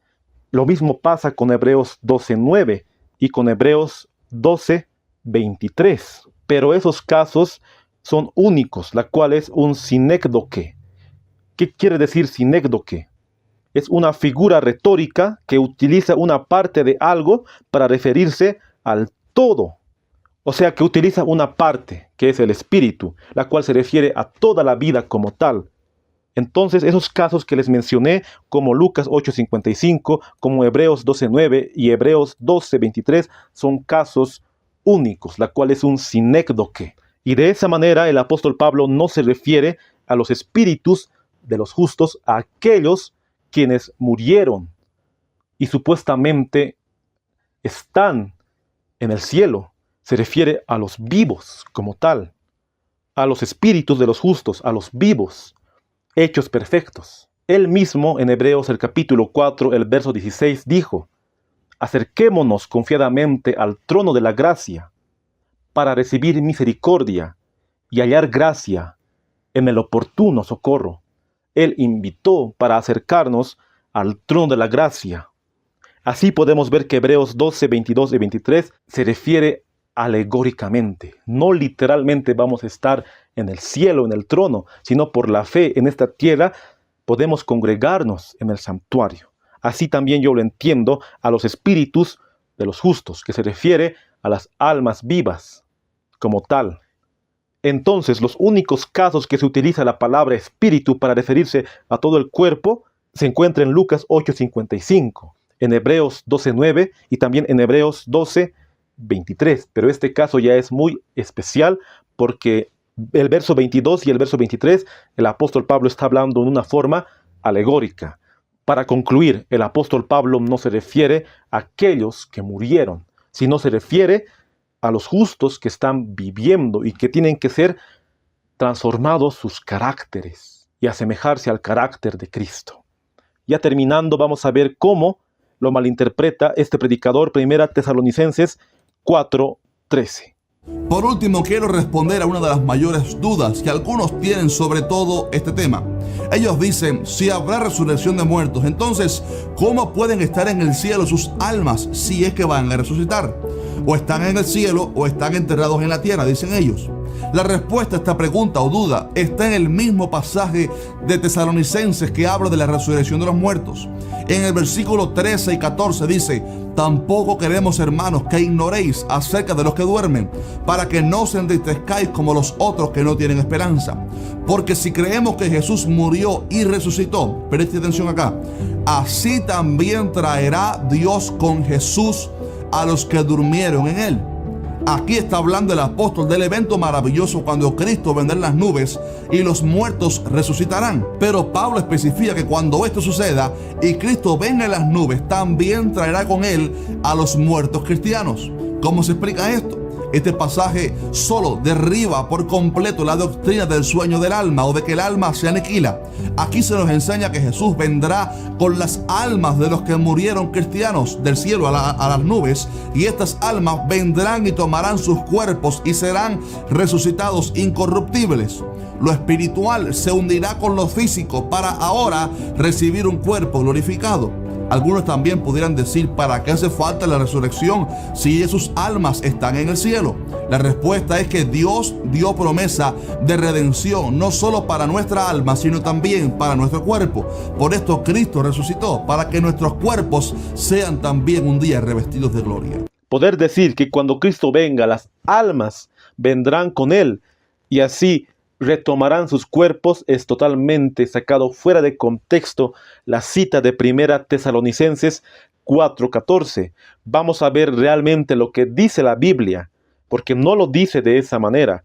Lo mismo pasa con Hebreos 12:9 y con Hebreos 12:23. Pero esos casos son únicos, la cual es un sinécdoque. ¿Qué quiere decir sinécdoque? Es una figura retórica que utiliza una parte de algo para referirse al todo. O sea, que utiliza una parte, que es el espíritu, la cual se refiere a toda la vida como tal. Entonces, esos casos que les mencioné, como Lucas 8:55, como Hebreos 12:9 y Hebreos 12:23, son casos únicos, la cual es un sinécdoque. Y de esa manera el apóstol Pablo no se refiere a los espíritus de los justos, a aquellos quienes murieron y supuestamente están en el cielo. Se refiere a los vivos como tal, a los espíritus de los justos, a los vivos, hechos perfectos. Él mismo en Hebreos el capítulo 4, el verso 16 dijo: acerquémonos confiadamente al trono de la gracia para recibir misericordia y hallar gracia en el oportuno socorro. Él invitó para acercarnos al trono de la gracia. Así podemos ver que Hebreos 12, 22 y 23 se refiere alegóricamente. No literalmente vamos a estar en el cielo, en el trono, sino por la fe en esta tierra podemos congregarnos en el santuario. Así también yo lo entiendo a los espíritus de los justos, que se refiere a las almas vivas como tal. Entonces, los únicos casos que se utiliza la palabra espíritu para referirse a todo el cuerpo se encuentran en Lucas 8:55, en Hebreos 12:9 y también en Hebreos 12:23. Pero este caso ya es muy especial porque el verso 22 y el verso 23, el apóstol Pablo está hablando en una forma alegórica. Para concluir, el apóstol Pablo no se refiere a aquellos que murieron, sino se refiere a los justos que están viviendo y que tienen que ser transformados sus caracteres y asemejarse al carácter de Cristo. Ya terminando, vamos a ver cómo lo malinterpreta este predicador, 1 Tesalonicenses 4:13. Por último, quiero responder a una de las mayores dudas que algunos tienen sobre todo este tema. Ellos dicen, si habrá resurrección de muertos, entonces, ¿cómo pueden estar en el cielo sus almas si es que van a resucitar? O están en el cielo o están enterrados en la tierra, dicen ellos. La respuesta a esta pregunta o duda está en el mismo pasaje de Tesalonicenses que habla de la resurrección de los muertos. En el versículo 13 y 14 dice, tampoco queremos, hermanos, que ignoréis acerca de los que duermen, para que no os entristezcáis como los otros que no tienen esperanza. Porque si creemos que Jesús murió y resucitó, preste atención acá, así también traerá Dios con Jesús a los que durmieron en él. Aquí está hablando el apóstol del evento maravilloso cuando Cristo vendrá en las nubes y los muertos resucitarán. Pero Pablo especifica que cuando esto suceda y Cristo venga en las nubes, también traerá con él a los muertos cristianos. ¿Cómo se explica esto? Este pasaje solo derriba por completo la doctrina del sueño del alma o de que el alma se aniquila. Aquí se nos enseña que Jesús vendrá con las almas de los que murieron cristianos del cielo a las nubes, y estas almas vendrán y tomarán sus cuerpos y serán resucitados incorruptibles. Lo espiritual se hundirá con lo físico para ahora recibir un cuerpo glorificado. Algunos también pudieran decir, ¿para qué hace falta la resurrección si sus almas están en el cielo? La respuesta es que Dios dio promesa de redención, no solo para nuestra alma, sino también para nuestro cuerpo. Por esto Cristo resucitó, para que nuestros cuerpos sean también un día revestidos de gloria. Poder decir que cuando Cristo venga, las almas vendrán con Él y así retomarán sus cuerpos es totalmente sacado fuera de contexto la cita de 1 Tesalonicenses 4:14. Vamos a ver realmente lo que dice la Biblia, porque no lo dice de esa manera.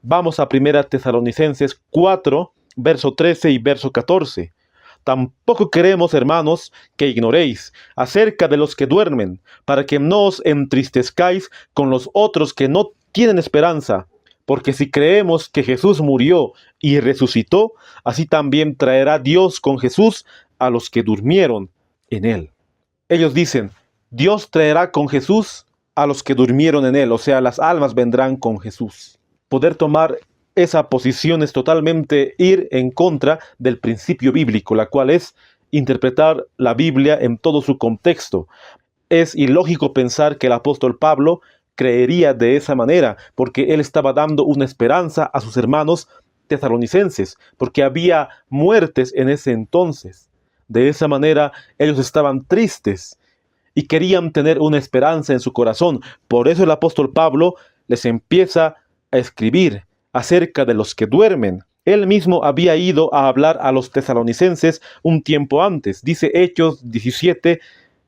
Vamos a 1 Tesalonicenses 4, verso 13 y verso 14. Tampoco queremos, hermanos, que ignoréis acerca de los que duermen, para que no os entristezcáis con los otros que no tienen esperanza. Porque si creemos que Jesús murió y resucitó, así también traerá Dios con Jesús a los que durmieron en él. Ellos dicen, Dios traerá con Jesús a los que durmieron en él, o sea, las almas vendrán con Jesús. Poder tomar esa posición es totalmente ir en contra del principio bíblico, la cual es interpretar la Biblia en todo su contexto. Es ilógico pensar que el apóstol Pablo creería de esa manera, porque él estaba dando una esperanza a sus hermanos tesalonicenses, porque había muertes en ese entonces. De esa manera ellos estaban tristes y querían tener una esperanza en su corazón. Por eso el apóstol Pablo les empieza a escribir acerca de los que duermen. Él mismo había ido a hablar a los tesalonicenses un tiempo antes. Dice Hechos 17,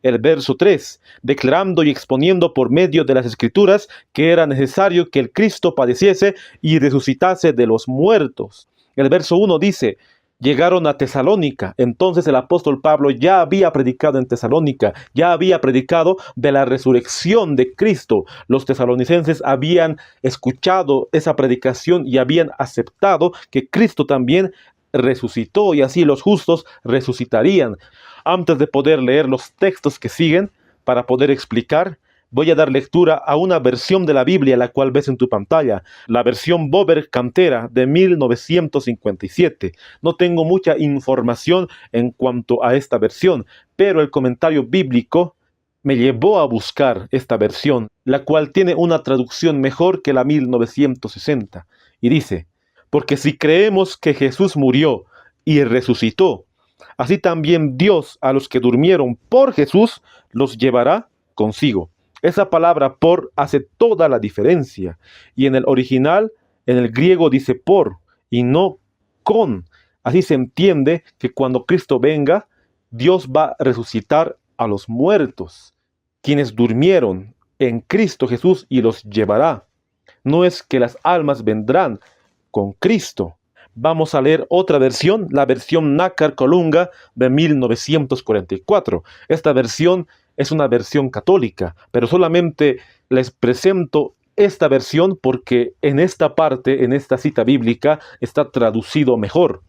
el verso 3, declarando y exponiendo por medio de las Escrituras que era necesario que el Cristo padeciese y resucitase de los muertos. El verso 1 dice, llegaron a Tesalónica. Entonces el apóstol Pablo ya había predicado en Tesalónica, ya había predicado de la resurrección de Cristo. Los tesalonicenses habían escuchado esa predicación y habían aceptado que Cristo también resucitó, y así los justos resucitarían. Antes de poder leer los textos que siguen, para poder explicar, voy a dar lectura a una versión de la Biblia, la cual ves en tu pantalla, la versión Bober Cantera de 1957. No tengo mucha información en cuanto a esta versión, pero el comentario bíblico me llevó a buscar esta versión, la cual tiene una traducción mejor que la 1960, y dice, porque si creemos que Jesús murió y resucitó, así también Dios a los que durmieron por Jesús los llevará consigo. Esa palabra por hace toda la diferencia. Y en el original, en el griego dice por y no con. Así se entiende que cuando Cristo venga, Dios va a resucitar a los muertos, quienes durmieron en Cristo Jesús, y los llevará. No es que las almas vendrán con Cristo. Vamos a leer otra versión, la versión Nácar Colunga de 1944. Esta versión es una versión católica, pero solamente les presento esta versión porque en esta parte, en esta cita bíblica, está traducido mejor.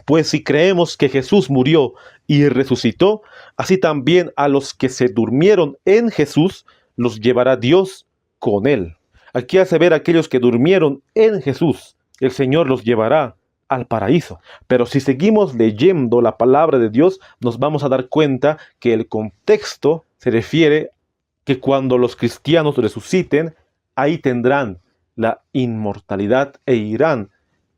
Pues si creemos que Jesús murió y resucitó, así también a los que se durmieron en Jesús los llevará Dios con él. Aquí hace ver a aquellos que durmieron en Jesús. El Señor los llevará al paraíso. Pero si seguimos leyendo la palabra de Dios, nos vamos a dar cuenta que el contexto se refiere que cuando los cristianos resuciten, ahí tendrán la inmortalidad e irán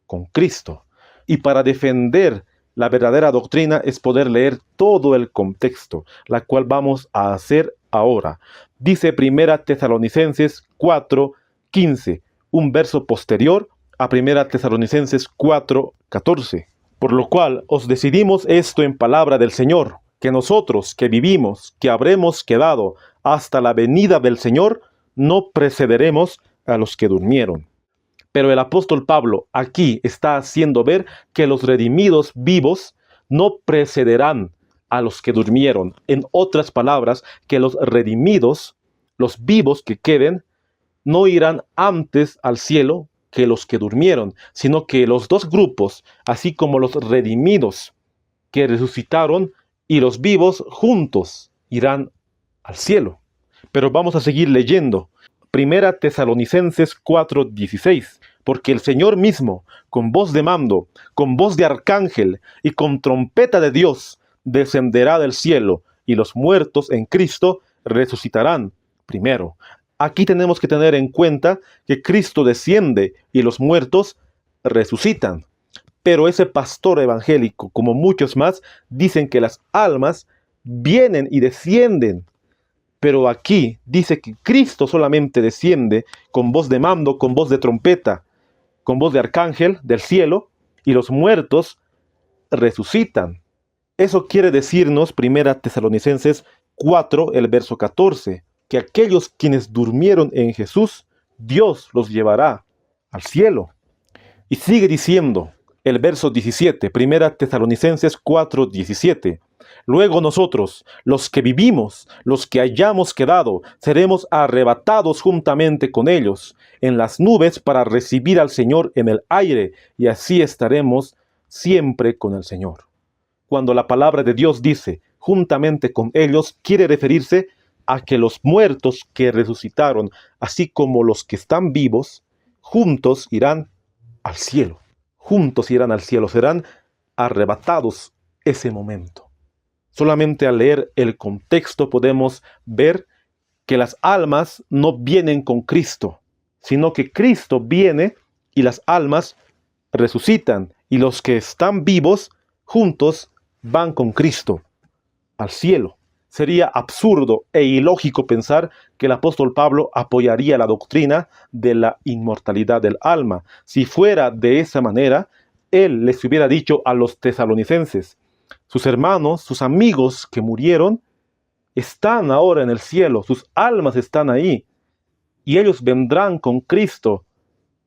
con Cristo. Y para defender la verdadera doctrina es poder leer todo el contexto, la cual vamos a hacer ahora. Dice 1 Tesalonicenses 4:15, un verso posterior a 1 Tesalonicenses 4:14. Por lo cual os decidimos esto en palabra del Señor, que nosotros que vivimos, que habremos quedado hasta la venida del Señor, no precederemos a los que durmieron. Pero el apóstol Pablo aquí está haciendo ver que los redimidos vivos no precederán a los que durmieron. En otras palabras, que los redimidos, los vivos que queden, no irán antes al cielo que los que durmieron, sino que los dos grupos, así como los redimidos que resucitaron y los vivos juntos, irán al cielo. Pero vamos a seguir leyendo. 1 Tesalonicenses 4:16, porque el Señor mismo, con voz de mando, con voz de arcángel y con trompeta de Dios, descenderá del cielo, y los muertos en Cristo resucitarán primero. Aquí tenemos que tener en cuenta que Cristo desciende y los muertos resucitan. Pero ese pastor evangélico, como muchos más, dicen que las almas vienen y descienden. Pero aquí dice que Cristo solamente desciende con voz de mando, con voz de trompeta, con voz de arcángel del cielo, y los muertos resucitan. Eso quiere decirnos 1 Tesalonicenses 4, el verso 14, que aquellos quienes durmieron en Jesús, Dios los llevará al cielo. Y sigue diciendo el verso 17, 1 Tesalonicenses 4:17. Luego nosotros, los que vivimos, los que hayamos quedado, seremos arrebatados juntamente con ellos en las nubes para recibir al Señor en el aire, y así estaremos siempre con el Señor. Cuando la palabra de Dios dice juntamente con ellos, quiere referirse a que los muertos que resucitaron, así como los que están vivos, juntos irán al cielo. Juntos irán al cielo, serán arrebatados ese momento. Solamente al leer el contexto podemos ver que las almas no vienen con Cristo, sino que Cristo viene y las almas resucitan, y los que están vivos juntos van con Cristo al cielo. Sería absurdo e ilógico pensar que el apóstol Pablo apoyaría la doctrina de la inmortalidad del alma. Si fuera de esa manera, él les hubiera dicho a los tesalonicenses: sus hermanos, sus amigos que murieron, están ahora en el cielo, sus almas están ahí, y ellos vendrán con Cristo,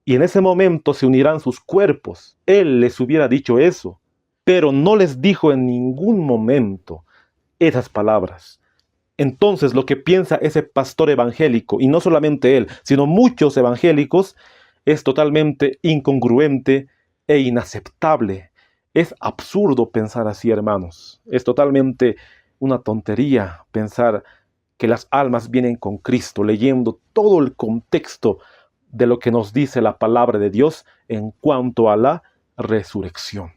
y en ese momento se unirán sus cuerpos. Él les hubiera dicho eso, pero no les dijo en ningún momento esas palabras. Entonces lo que piensa ese pastor evangélico, y no solamente él, sino muchos evangélicos, es totalmente incongruente e inaceptable. Es absurdo pensar así, hermanos. Es totalmente una tontería pensar que las almas vienen con Cristo, leyendo todo el contexto de lo que nos dice la palabra de Dios en cuanto a la resurrección.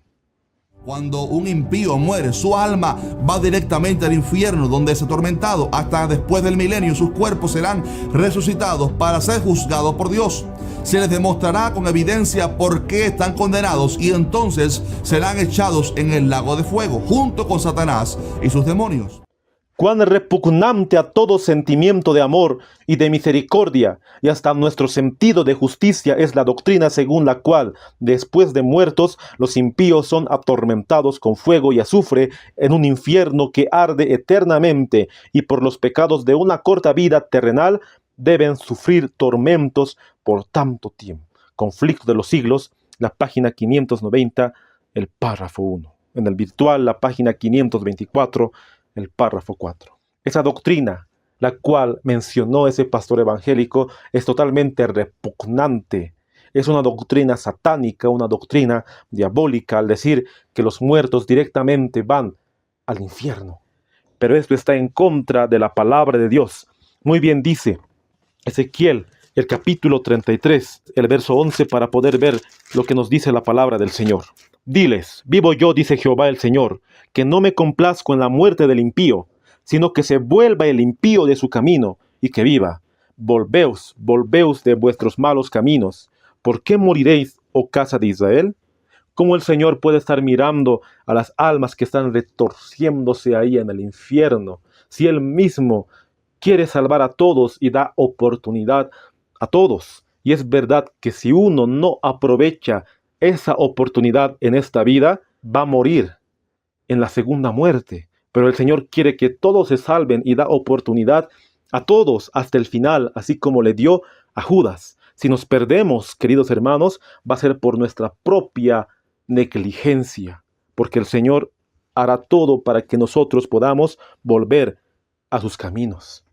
Cuando un impío muere, su alma va directamente al infierno, donde es atormentado hasta después del milenio. Sus cuerpos serán resucitados para ser juzgados por Dios. Se les demostrará con evidencia por qué están condenados, y entonces serán echados en el lago de fuego, junto con Satanás y sus demonios. Cuán repugnante a todo sentimiento de amor y de misericordia, y hasta nuestro sentido de justicia, es la doctrina según la cual, después de muertos, los impíos son atormentados con fuego y azufre en un infierno que arde eternamente, y por los pecados de una corta vida terrenal deben sufrir tormentos por tanto tiempo. Conflicto de los siglos, la página 590, el párrafo 1. En el virtual, la página 524, el párrafo 4. Esa doctrina, la cual mencionó ese pastor evangélico, es totalmente repugnante. Es una doctrina satánica, una doctrina diabólica, al decir que los muertos directamente van al infierno. Pero esto está en contra de la palabra de Dios. Muy bien dice Ezequiel el capítulo 33, el verso 11, para poder ver lo que nos dice la palabra del Señor. Diles, vivo yo, dice Jehová el Señor, que no me complazco en la muerte del impío, sino que se vuelva el impío de su camino y que viva. Volveos, volveos de vuestros malos caminos. ¿Por qué moriréis, oh casa de Israel? ¿Cómo el Señor puede estar mirando a las almas que están retorciéndose ahí en el infierno, si Él mismo quiere salvar a todos y da oportunidad a todos? Y es verdad que si uno no aprovecha esa oportunidad en esta vida, va a morir en la segunda muerte. Pero el Señor quiere que todos se salven y da oportunidad a todos hasta el final, así como le dio a Judas. Si nos perdemos, queridos hermanos, va a ser por nuestra propia negligencia, porque el Señor hará todo para que nosotros podamos volver a sus caminos.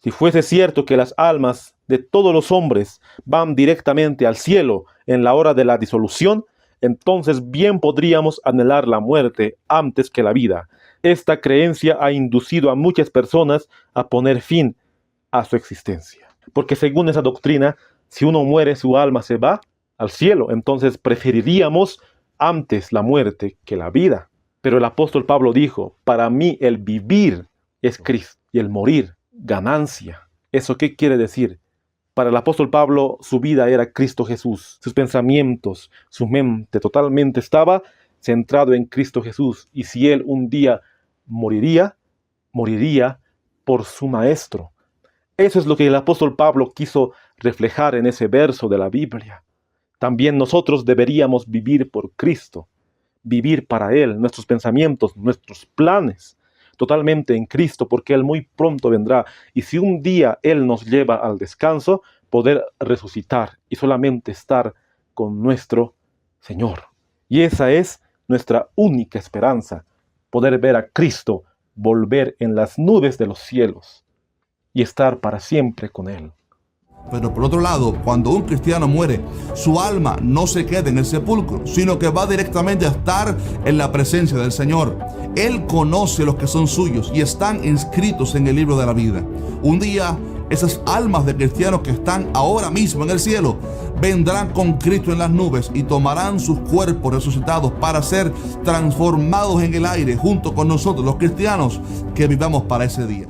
Si fuese cierto que las almas de todos los hombres van directamente al cielo en la hora de la disolución, entonces bien podríamos anhelar la muerte antes que la vida. Esta creencia ha inducido a muchas personas a poner fin a su existencia, porque según esa doctrina, si uno muere, su alma se va al cielo. Entonces preferiríamos antes la muerte que la vida. Pero el apóstol Pablo dijo, para mí el vivir es Cristo y el morir ganancia. ¿Eso qué quiere decir? Para el apóstol Pablo su vida era Cristo Jesús. Sus pensamientos, su mente totalmente estaba centrado en Cristo Jesús. Y si él un día moriría, moriría por su maestro. Eso es lo que el apóstol Pablo quiso reflejar en ese verso de la Biblia. También nosotros deberíamos vivir por Cristo, vivir para Él, nuestros pensamientos, nuestros planes, totalmente en Cristo, porque Él muy pronto vendrá. Y si un día Él nos lleva al descanso, poder resucitar y solamente estar con nuestro Señor. Y esa es nuestra única esperanza, poder ver a Cristo volver en las nubes de los cielos y estar para siempre con Él. Pero por otro lado, cuando un cristiano muere, su alma no se queda en el sepulcro, sino que va directamente a estar en la presencia del Señor. Él conoce los que son suyos y están inscritos en el libro de la vida. Un día, esas almas de cristianos que están ahora mismo en el cielo, vendrán con Cristo en las nubes y tomarán sus cuerpos resucitados para ser transformados en el aire junto con nosotros, los cristianos que vivamos para ese día.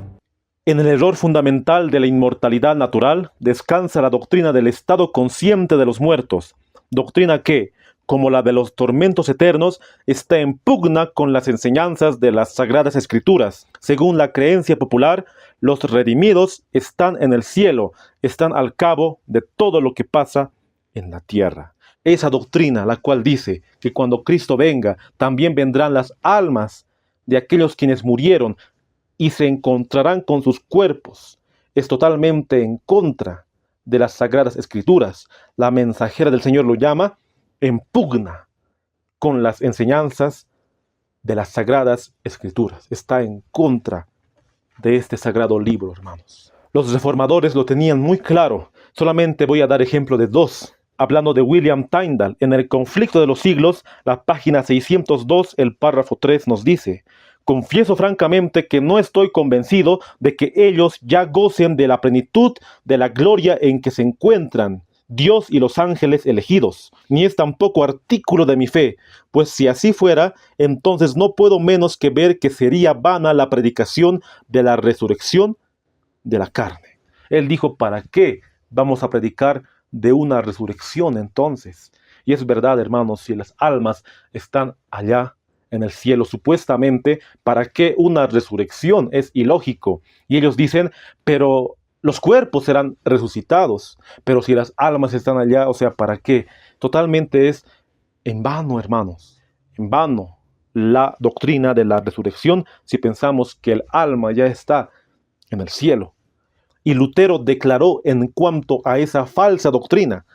En el error fundamental de la inmortalidad natural descansa la doctrina del estado consciente de los muertos, doctrina que, como la de los tormentos eternos, está en pugna con las enseñanzas de las Sagradas Escrituras. Según la creencia popular, los redimidos están en el cielo, están al cabo de todo lo que pasa en la tierra. Esa doctrina, la cual dice que cuando Cristo venga, también vendrán las almas de aquellos quienes murieron, y se encontrarán con sus cuerpos, es totalmente en contra de las Sagradas Escrituras. La mensajera del Señor lo llama en pugna con las enseñanzas de las Sagradas Escrituras. Está en contra de este sagrado libro, hermanos. Los reformadores lo tenían muy claro. Solamente voy a dar ejemplo de dos. Hablando de William Tyndale, en El conflicto de los siglos, la página 602, el párrafo 3 nos dice: confieso francamente que no estoy convencido de que ellos ya gocen de la plenitud de la gloria en que se encuentran Dios y los ángeles elegidos, ni es tampoco artículo de mi fe, pues si así fuera, entonces no puedo menos que ver que sería vana la predicación de la resurrección de la carne. Él dijo, ¿para qué vamos a predicar de una resurrección entonces? Y es verdad, hermanos, si las almas están allá en el cielo, supuestamente, ¿para qué una resurrección? Es ilógico. Y ellos dicen, pero los cuerpos serán resucitados. Pero si las almas están allá, o sea, ¿para qué? Totalmente es en vano, hermanos. En vano la doctrina de la resurrección si pensamos que el alma ya está en el cielo. Y Lutero declaró en cuanto a esa falsa doctrina: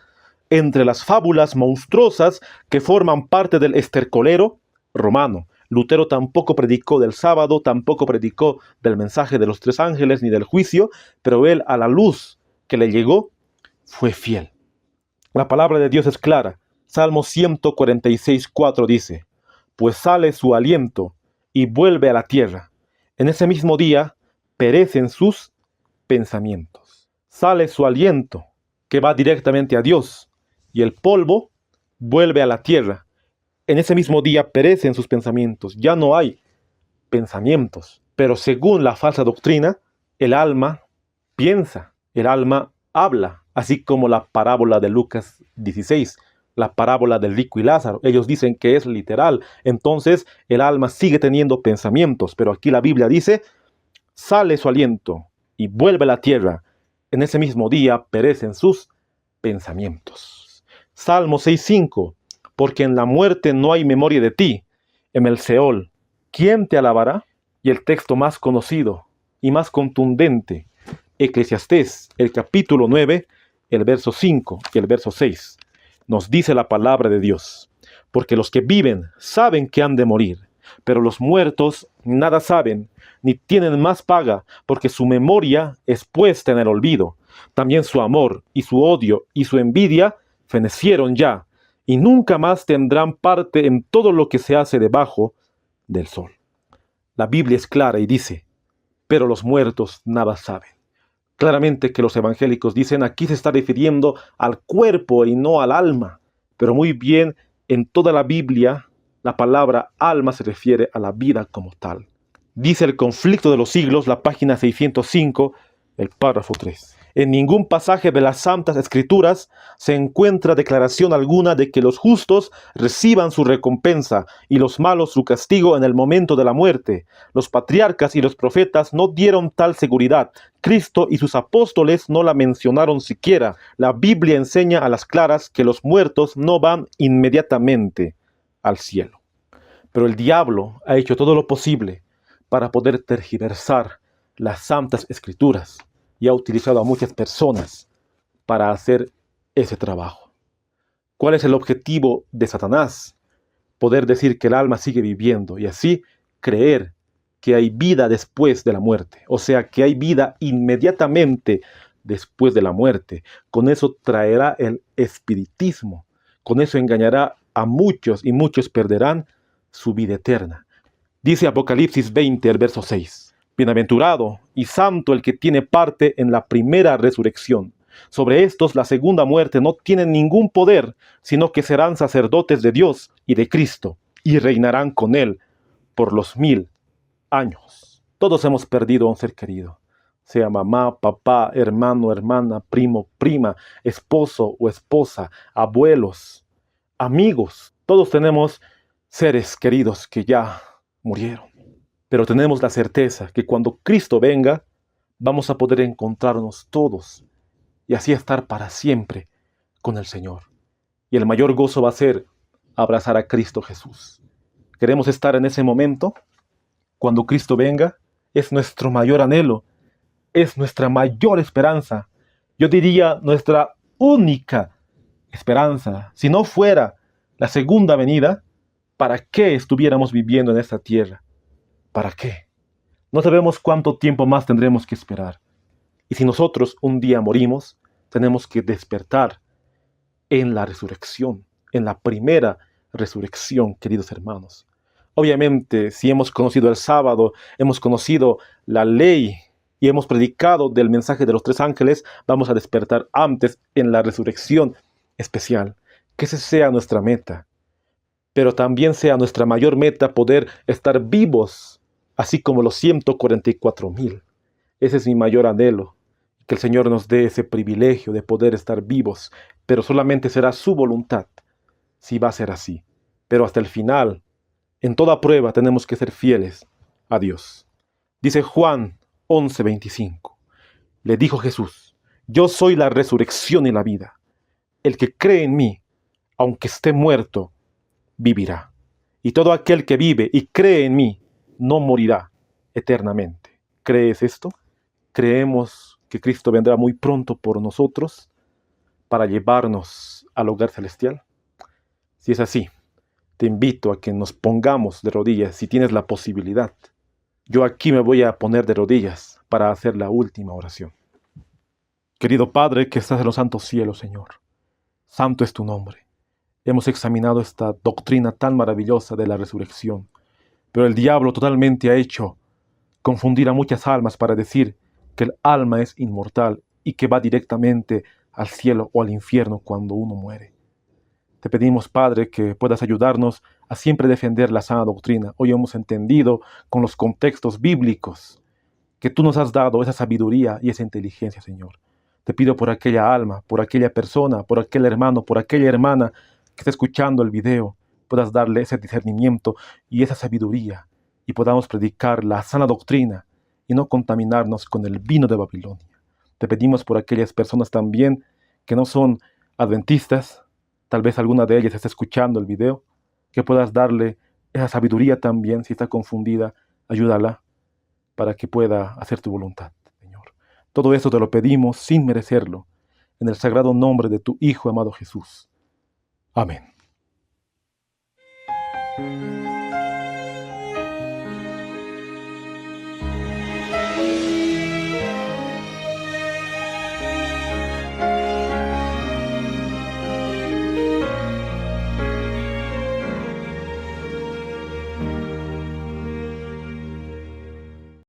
entre las fábulas monstruosas que forman parte del estercolero romano. Lutero tampoco predicó del sábado, tampoco predicó del mensaje de los tres ángeles ni del juicio, pero él, a la luz que le llegó, fue fiel. La palabra de Dios es clara. Salmo 146:4 dice: pues sale su aliento y vuelve a la tierra. En ese mismo día perecen sus pensamientos. Sale su aliento que va directamente a Dios, y el polvo vuelve a la tierra. En ese mismo día perecen sus pensamientos, ya no hay pensamientos. Pero según la falsa doctrina, el alma piensa, el alma habla, así como la parábola de Lucas 16, la parábola del rico y Lázaro. Ellos dicen que es literal, entonces el alma sigue teniendo pensamientos, pero aquí la Biblia dice, sale su aliento y vuelve a la tierra. En ese mismo día perecen sus pensamientos. Salmo 6:5, porque en la muerte no hay memoria de ti, en el Seol, ¿quién te alabará? Y el texto más conocido y más contundente, Eclesiastés, el capítulo 9, el verso 5 y el verso 6, nos dice la palabra de Dios, porque los que viven saben que han de morir, pero los muertos nada saben, ni tienen más paga, porque su memoria es puesta en el olvido. También su amor y su odio y su envidia fenecieron ya, y nunca más tendrán parte en todo lo que se hace debajo del sol. La Biblia es clara y dice, pero los muertos nada saben. Claramente que los evangélicos dicen aquí se está refiriendo al cuerpo y no al alma, pero muy bien, en toda la Biblia la palabra alma se refiere a la vida como tal. Dice el Conflicto de los Siglos, la página 605, el párrafo 3. En ningún pasaje de las Santas Escrituras se encuentra declaración alguna de que los justos reciban su recompensa y los malos su castigo en el momento de la muerte. Los patriarcas y los profetas no dieron tal seguridad. Cristo y sus apóstoles no la mencionaron siquiera. La Biblia enseña a las claras que los muertos no van inmediatamente al cielo. Pero el diablo ha hecho todo lo posible para poder tergiversar las Santas Escrituras y ha utilizado a muchas personas para hacer ese trabajo. ¿Cuál es el objetivo de Satanás? Poder decir que el alma sigue viviendo y así creer que hay vida después de la muerte, o sea, que hay vida inmediatamente después de la muerte. Con eso traerá el espiritismo, con eso engañará a muchos y muchos perderán su vida eterna. Dice Apocalipsis 20, el verso 6. Bienaventurado y santo el que tiene parte en la primera resurrección. Sobre estos la segunda muerte no tiene ningún poder, sino que serán sacerdotes de Dios y de Cristo, y reinarán con él por los 1000 años. Todos hemos perdido a un ser querido, sea mamá, papá, hermano, hermana, primo, prima, esposo o esposa, abuelos, amigos. Todos tenemos seres queridos que ya murieron. Pero tenemos la certeza que cuando Cristo venga, vamos a poder encontrarnos todos y así estar para siempre con el Señor. Y el mayor gozo va a ser abrazar a Cristo Jesús. ¿Queremos estar en ese momento? Cuando Cristo venga, es nuestro mayor anhelo, es nuestra mayor esperanza. Yo diría nuestra única esperanza. Si no fuera la segunda venida, ¿para qué estuviéramos viviendo en esta tierra? ¿Para qué? No sabemos cuánto tiempo más tendremos que esperar. Y si nosotros un día morimos, tenemos que despertar en la resurrección, en la primera resurrección, queridos hermanos. Obviamente, si hemos conocido el sábado, hemos conocido la ley y hemos predicado del mensaje de los 3 ángeles, vamos a despertar antes en la resurrección especial. Que esa sea nuestra meta. Pero también sea nuestra mayor meta poder estar vivos, así como los 144,000. Ese es mi mayor anhelo, que el Señor nos dé ese privilegio de poder estar vivos, pero solamente será su voluntad, si va a ser así. Pero hasta el final, en toda prueba, tenemos que ser fieles a Dios. Dice Juan 11:25. Le dijo Jesús, yo soy la resurrección y la vida. El que cree en mí, aunque esté muerto, vivirá. Y todo aquel que vive y cree en mí, no morirá eternamente. ¿Crees esto? ¿Creemos que Cristo vendrá muy pronto por nosotros para llevarnos al hogar celestial? Si es así, te invito a que nos pongamos de rodillas si tienes la posibilidad. Yo aquí me voy a poner de rodillas para hacer la última oración. Querido Padre que estás en los santos cielos, Señor, santo es tu nombre. Hemos examinado esta doctrina tan maravillosa de la resurrección. Pero el diablo totalmente ha hecho confundir a muchas almas para decir que el alma es inmortal y que va directamente al cielo o al infierno cuando uno muere. Te pedimos, Padre, que puedas ayudarnos a siempre defender la sana doctrina. Hoy hemos entendido con los contextos bíblicos que tú nos has dado esa sabiduría y esa inteligencia, Señor. Te pido por aquella alma, por aquella persona, por aquel hermano, por aquella hermana que está escuchando el video, puedas darle ese discernimiento y esa sabiduría y podamos predicar la sana doctrina y no contaminarnos con el vino de Babilonia. Te pedimos por aquellas personas también que no son adventistas, tal vez alguna de ellas esté escuchando el video, que puedas darle esa sabiduría también. Si está confundida, ayúdala para que pueda hacer tu voluntad, Señor. Todo esto te lo pedimos sin merecerlo, en el sagrado nombre de tu Hijo amado Jesús. Amén.